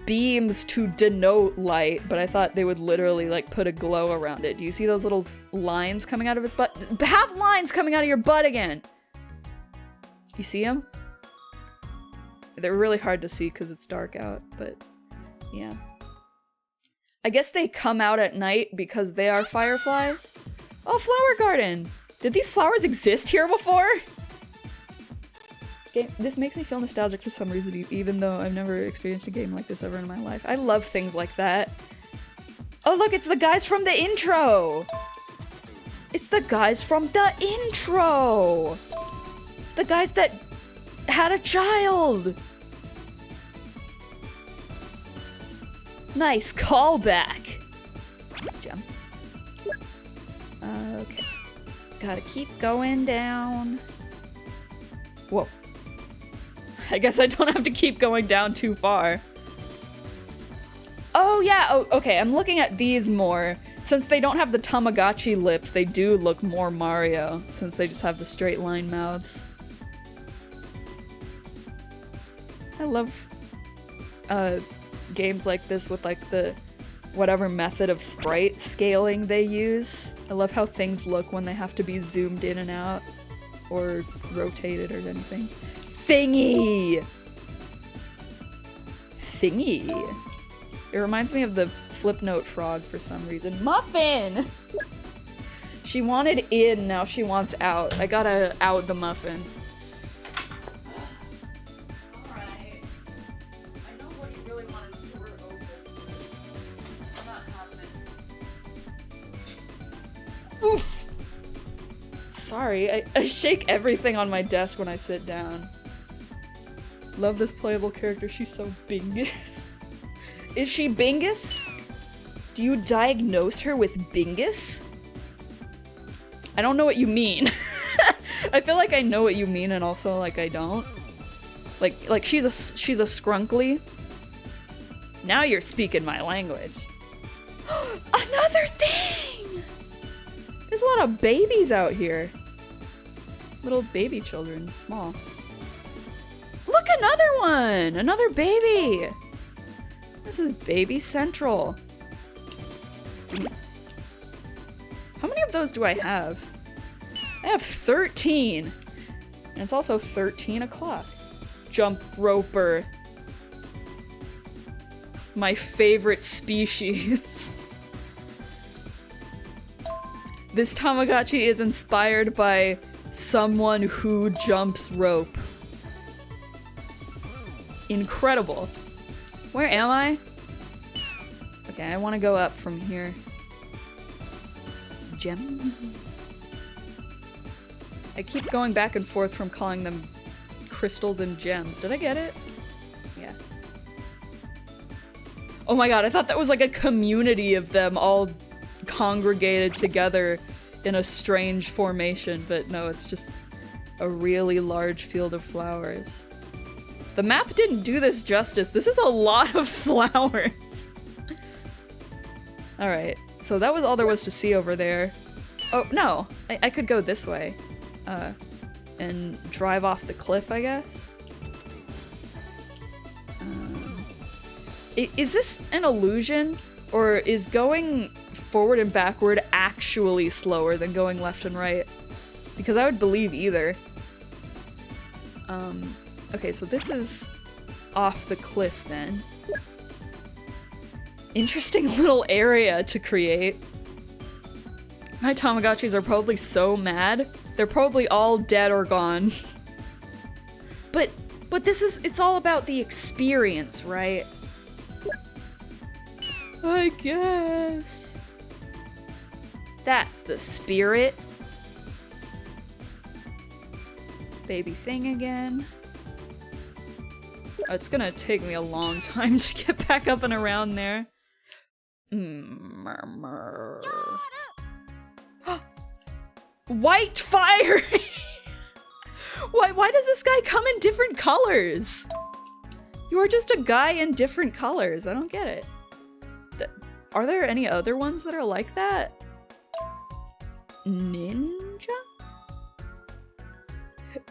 beams to denote light, but I thought they would literally like put a glow around it. Do you see those little lines coming out of his butt? Have lines coming out of your butt again! You see them? They're really hard to see because it's dark out, but yeah. I guess they come out at night because they are fireflies. Oh, flower garden! Did these flowers exist here before? This makes me feel nostalgic for some reason, even though I've never experienced a game like this ever in my life. I love things like that. Oh look, it's the guys from the intro! It's the guys from the intro! The guys that had a child! Nice callback! Jump. Okay. Gotta keep going down. Whoa. I guess I don't have to keep going down too far. Oh yeah, oh, okay, I'm looking at these more. Since they don't have the Tamagotchi lips, they do look more Mario, since they just have the straight line mouths. I love games like this with like the whatever method of sprite scaling they use. I love how things look when they have to be zoomed in and out or rotated or anything. Thingy! Thingy. It reminds me of the Flipnote frog for some reason. Muffin! She wanted in, now she wants out. I gotta out the muffin. Alright. I know what you really wanted to do open. I'm not having it. Oof! Sorry, I shake everything on my desk when I sit down. Love this playable character, she's so bingus. Is she bingus? Do you diagnose her with bingus? I don't know what you mean. I feel like I know what you mean and also like I don't. Like she's a skrunkly. Now you're speaking my language. Another thing! There's a lot of babies out here. Little baby children, small. Look, another one! Another baby! This is Baby Central. How many of those do I have? I have 13! And it's also 13 o'clock. Jump roper. My favorite species. This Tamagotchi is inspired by someone who jumps rope. Incredible. Where am I? Okay, I want to go up from here. Gem? I keep going back and forth from calling them crystals and gems. Did I get it? Yeah. Oh my god, I thought that was like a community of them all congregated together in a strange formation, but no, it's just a really large field of flowers. The map didn't do this justice. This is a lot of flowers. Alright, so that was all there was to see over there. Oh, no. I could go this way. And drive off the cliff, I guess? Is this an illusion? Or is going forward and backward actually slower than going left and right? Because I would believe either. Okay, so this is off the cliff then. Interesting little area to create. My Tamagotchis are probably so mad. They're probably all dead or gone. But it's all about the experience, right? I guess. That's the spirit. Baby thing again. Oh, it's gonna take me a long time to get back up and around there. White fire! Why does this guy come in different colors? You are just a guy in different colors. I don't get it. Are there any other ones that are like that? Ninja?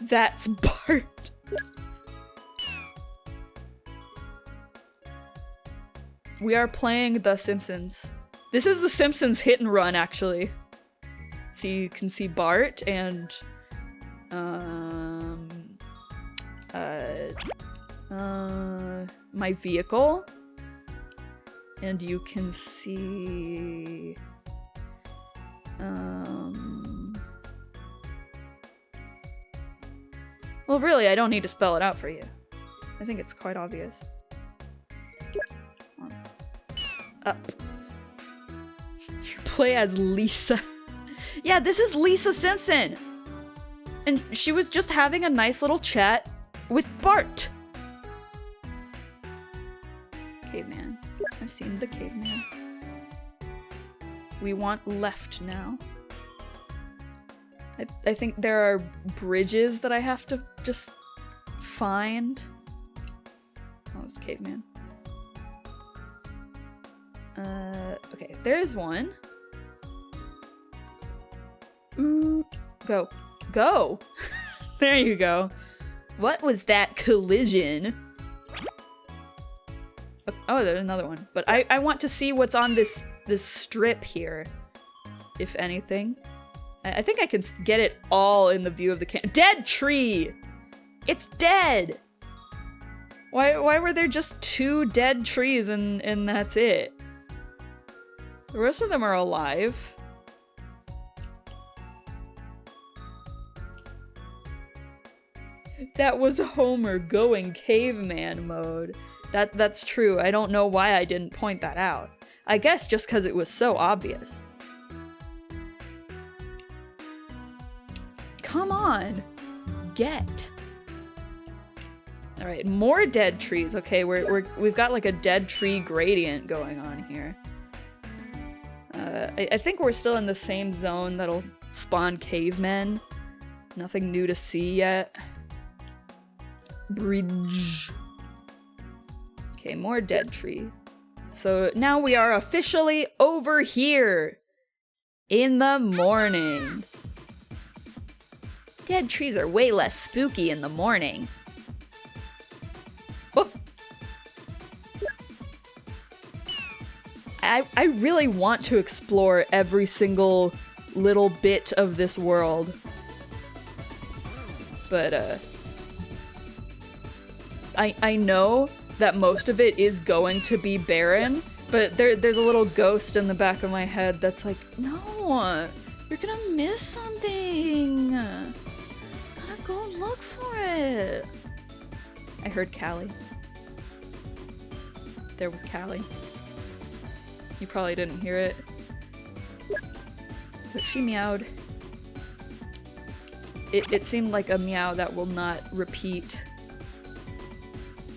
That's Bart. We are playing The Simpsons. This is The Simpsons hit and run, actually. So you can see Bart and my vehicle, and you can see well, really, I don't need to spell it out for you. I think it's quite obvious. Up. You play as Lisa. Yeah, this is Lisa Simpson! And she was just having a nice little chat with Bart. Caveman. I've seen the caveman. We want left now. I think there are bridges that I have to just find. Oh, it's caveman. Okay, there is one. Ooh, go. Go! There you go. What was that collision? Oh, there's another one. But I want to see what's on this strip here, if anything. I think I can get it all in the view of the dead tree! It's dead! Why were there just 2 dead trees and that's it? The rest of them are alive. That was Homer going caveman mode. That's true. I don't know why I didn't point that out. I guess just because it was so obvious. Come on! Get! Alright, more dead trees. Okay, we've got like a dead tree gradient going on here. I think we're still in the same zone that'll spawn cavemen. Nothing new to see yet. Bridge. Okay, more dead tree. So now we are officially over here in the morning. Dead trees are way less spooky in the morning. Oh. I really want to explore every single little bit of this world. But, I know that most of it is going to be barren, but there's a little ghost in the back of my head that's like, no, you're gonna miss something. Gotta go look for it. I heard Callie. There was Callie. You probably didn't hear it, but she meowed. It seemed like a meow that will not repeat.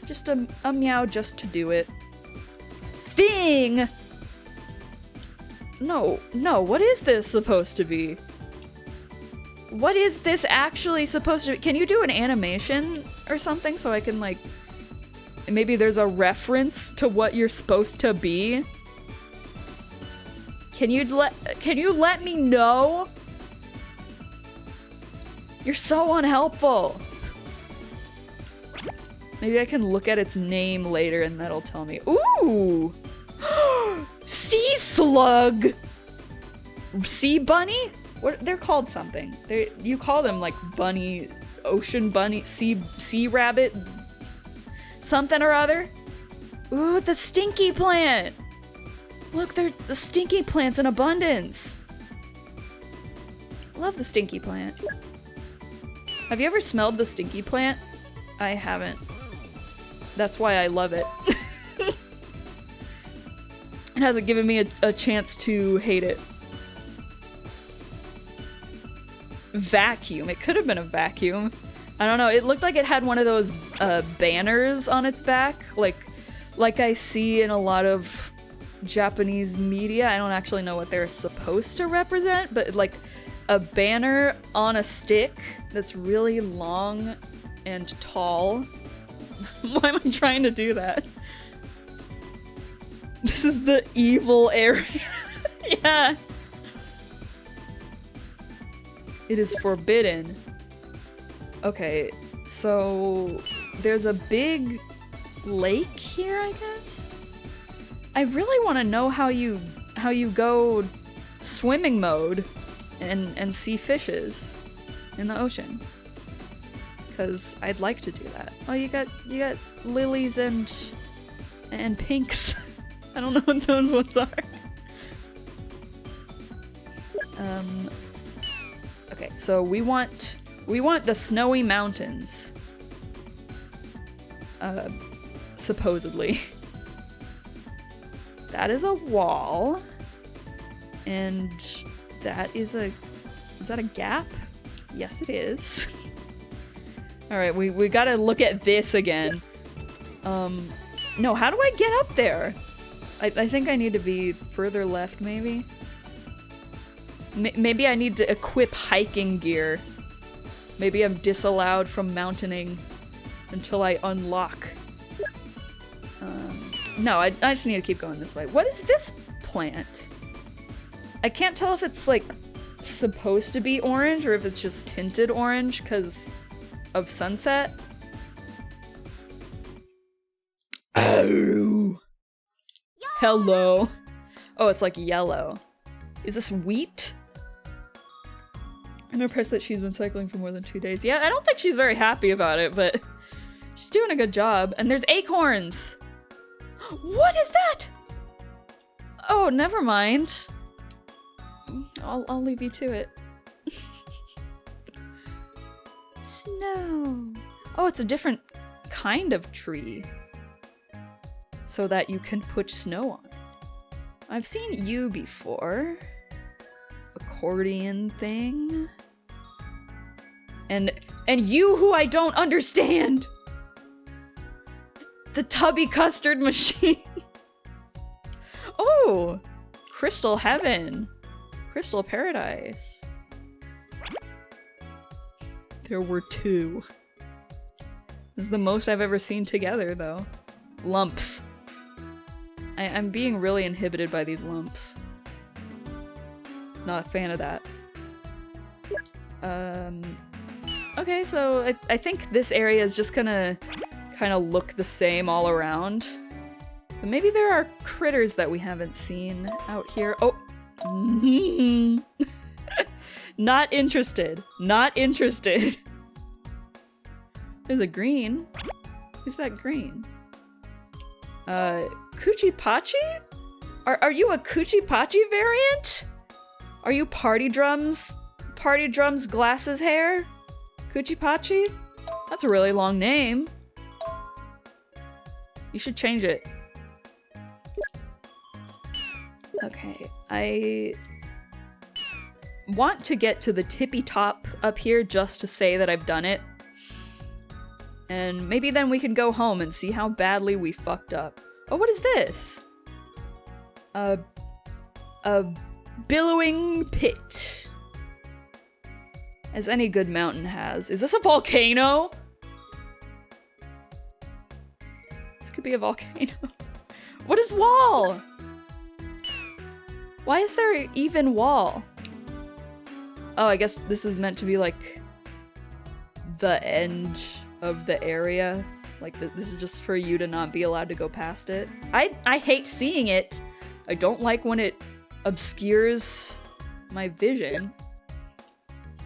Just a meow just to do it. Thing! No, what is this supposed to be? What is this actually supposed to be? Can you do an animation or something so I can, like, maybe there's a reference to what you're supposed to be? Can you let me know? You're so unhelpful. Maybe I can look at its name later and that'll tell me. Ooh! Sea slug! Sea bunny? What, they're called something. You call them like bunny, ocean bunny, sea rabbit, something or other. Ooh, the stinky plant! Look, the stinky plant's in abundance. Love the stinky plant. Have you ever smelled the stinky plant? I haven't. That's why I love it. It hasn't given me a chance to hate it. Vacuum. It could have been a vacuum. I don't know. It looked like it had one of those banners on its back, like I see in a lot of Japanese media. I don't actually know what they're supposed to represent, but like a banner on a stick that's really long and tall. Why am I trying to do that? This is the evil area. Yeah. It is forbidden. Okay, so there's a big lake here, I guess? I really want to know how you go swimming mode and see fishes in the ocean. Cause I'd like to do that. Oh, you got lilies and pinks. I don't know what those ones are. Okay, so we want the snowy mountains. Supposedly. That is a wall. And that is that a gap? Yes, it is. Alright, we gotta look at this again. No, how do I get up there? I think I need to be further left, maybe? Maybe I need to equip hiking gear. Maybe I'm disallowed from mountaining until I unlock. No, I just need to keep going this way. What is this plant? I can't tell if it's, like, supposed to be orange or if it's just tinted orange because of sunset. Oh. Hello. Oh, it's like yellow. Is this wheat? I'm impressed that she's been cycling for more than 2 days. Yeah, I don't think she's very happy about it, but she's doing a good job. And there's acorns! What is that? Oh, never mind. I'll leave you to it. Snow. Oh, it's a different kind of tree. So that you can put snow on. I've seen you before. Accordion thing. And you who I don't understand! The tubby custard machine! Oh! Crystal heaven! Crystal paradise. There were 2. This is the most I've ever seen together, though. Lumps. I'm being really inhibited by these lumps. Not a fan of that. Okay, so I think this area is just gonna kind of look the same all around. But maybe there are critters that we haven't seen out here. Oh! Not interested. Not interested. There's a green. Who's that green? Kuchipachi? Are you a Kuchipachi variant? Are you Party Drums? Party Drums Glasses Hair? Kuchipachi? That's a really long name. You should change it. Okay, I want to get to the tippy top up here just to say that I've done it. And maybe then we can go home and see how badly we fucked up. Oh, what is this? A billowing pit. As any good mountain has. Is this a volcano? This could be a volcano. What is wall? Why is there an even wall? Oh, I guess this is meant to be like the end of the area. Like this is just for you to not be allowed to go past it. I hate seeing it. I don't like when it obscures my vision.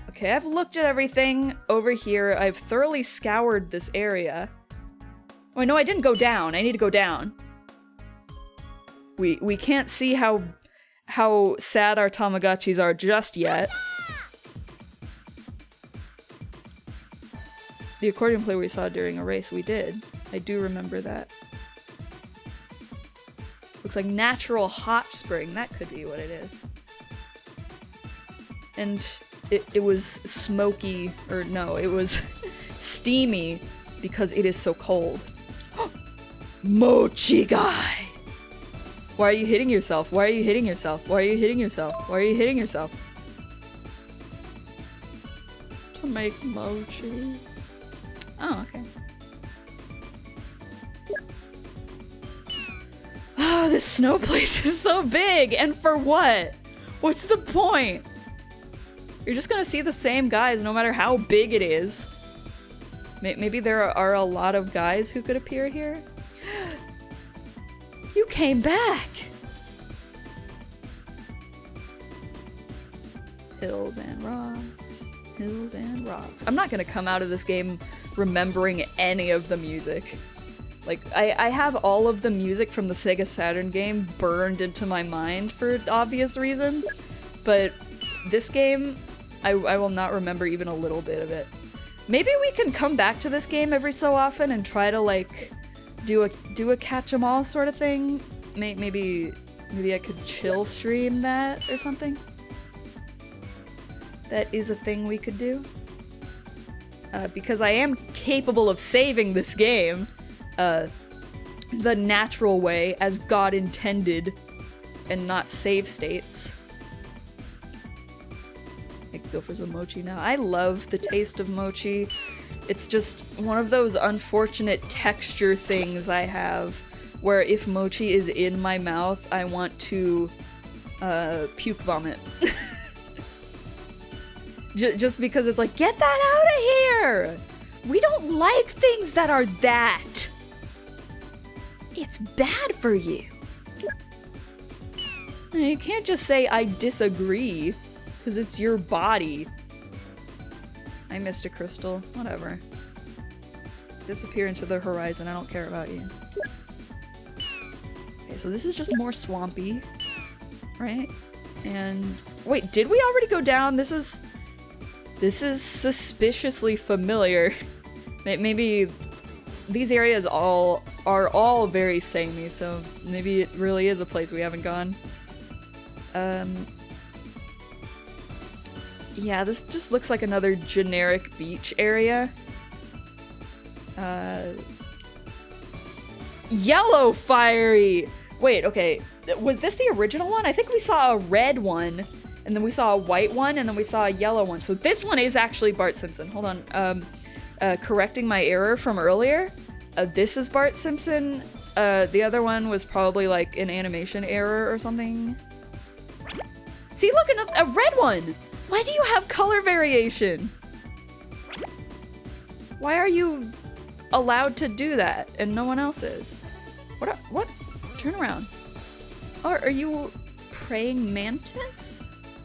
Okay, I've looked at everything over here. I've thoroughly scoured this area. Oh, no, I didn't go down. I need to go down. We can't see how sad our Tamagotchis are just yet. The accordion player we saw during a race, we did. I do remember that. Looks like natural hot spring. That could be what it is. And it was smoky, or no, it was steamy because it is so cold. Mochi guy! Why are you hitting yourself? Why are you hitting yourself? Why are you hitting yourself? Why are you hitting yourself? To make mochi. Oh, okay. Oh, this snow place is so big! And for what? What's the point? You're just gonna see the same guys no matter how big it is. Maybe there are a lot of guys who could appear here? You came back! Hills and rocks. Hills and rocks. I'm not gonna come out of this game remembering any of the music. Like, I have all of the music from the Sega Saturn game burned into my mind for obvious reasons, but this game, I will not remember even a little bit of it. Maybe we can come back to this game every so often and try to, like, do a catch 'em all sort of thing. Maybe I could chill stream that or something. That is a thing we could do. Because I am capable of saving this game. The natural way, as God intended, and not save states. I could go for some mochi now. I love the taste of mochi. It's just one of those unfortunate texture things I have, where if mochi is in my mouth, I want to, puke vomit. Just because it's like, get that out of here! We don't like things that are that! It's bad for you. You can't just say I disagree, because it's your body. I missed a crystal. Whatever. Disappear into the horizon. I don't care about you. Okay, so this is just more swampy, right? And wait, did we already go down? This is suspiciously familiar. Maybe these areas are all very samey, so maybe it really is a place we haven't gone. Yeah, this just looks like another generic beach area. Yellow fiery! Wait, okay. Was this the original one? I think we saw a red one, and then we saw a white one, and then we saw a yellow one. So this one is actually Bart Simpson. Hold on. Correcting my error from earlier. This is Bart Simpson. The other one was probably like an animation error or something. See, look, a red one! Why do you have color variation? Why are you allowed to do that and no one else is? What? Turn around. Are you praying mantis?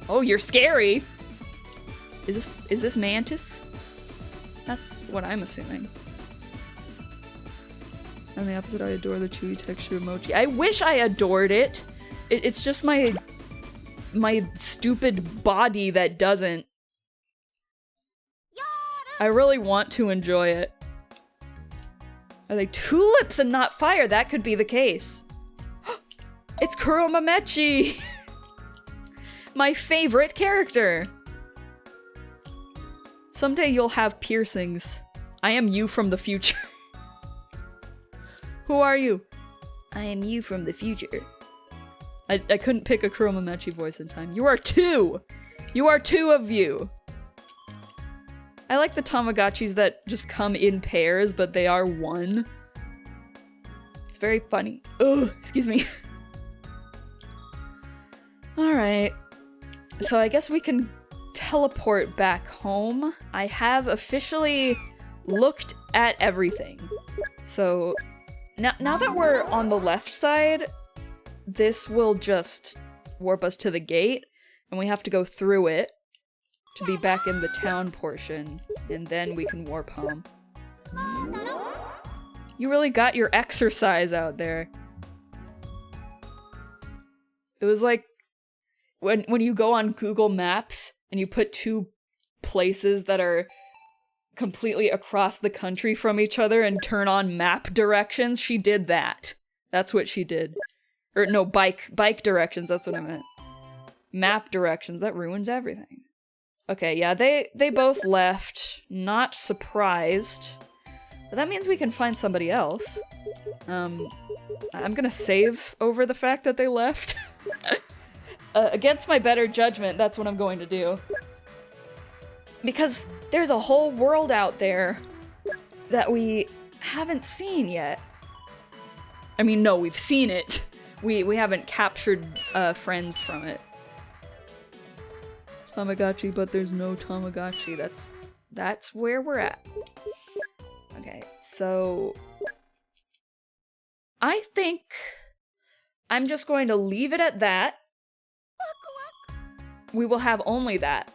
Oh, you're scary! Is this mantis? That's what I'm assuming. On the opposite, I adore the chewy texture of mochi. I wish I adored it! It's just my stupid body that doesn't. I really want to enjoy it. Are they tulips and not fire? That could be the case. It's Kuromamechi! My favorite character! Someday you'll have piercings. I am you from the future. Who are you? I am you from the future. I couldn't pick a Kuromamechi voice in time. You are two! You are two of you! I like the Tamagotchis that just come in pairs, but they are one. It's very funny. Ugh, excuse me. Alright. So I guess we can teleport back home. I have officially looked at everything. So now that we're on the left side, this will just warp us to the gate, and we have to go through it to be back in the town portion, and then we can warp home. You really got your exercise out there. It was like when you go on Google Maps and you put two places that are completely across the country from each other and turn on map directions. She did that. That's what she did. Or no, bike directions, that's what I meant. Map directions, that ruins everything. Okay, yeah, they both left. Not surprised. But that means we can find somebody else. I'm gonna save over the fact that they left. Against my better judgment, that's what I'm going to do. Because there's a whole world out there that we haven't seen yet. I mean, no, we've seen it. We haven't captured friends from it. Tamagotchi, but there's no Tamagotchi. That's where we're at. Okay, so I think I'm just going to leave it at that. We will have only that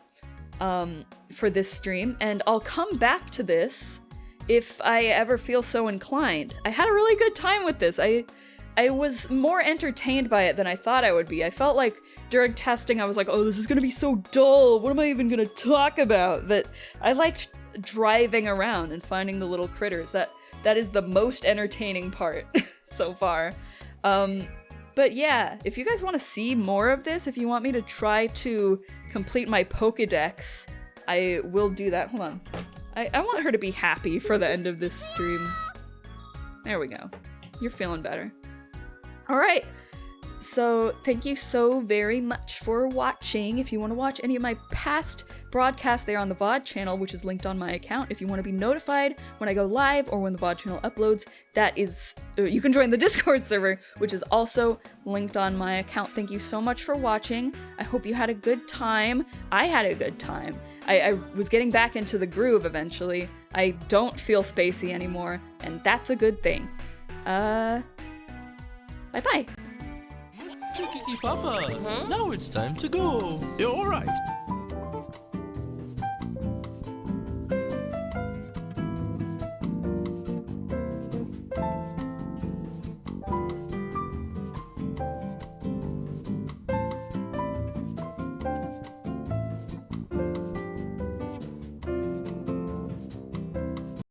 for this stream, and I'll come back to this if I ever feel so inclined. I had a really good time with this. I was more entertained by it than I thought I would be. I felt like during testing I was like, oh, this is gonna be so dull. What am I even gonna talk about? But I liked driving around and finding the little critters. That is the most entertaining part so far. But yeah, if you guys want to see more of this, if you want me to try to complete my Pokédex, I will do that. Hold on. I want her to be happy for the end of this stream. There we go. You're feeling better. Alright. So, thank you so very much for watching. If you want to watch any of my past broadcasts, they're on the VOD channel, which is linked on my account. If you want to be notified when I go live or when the VOD channel uploads, that is, you can join the Discord server, which is also linked on my account. Thank you so much for watching. I hope you had a good time. I had a good time. I was getting back into the groove eventually. I don't feel spacey anymore, and that's a good thing. Bye-bye. Kiki Papa, now it's time to go. You're all right.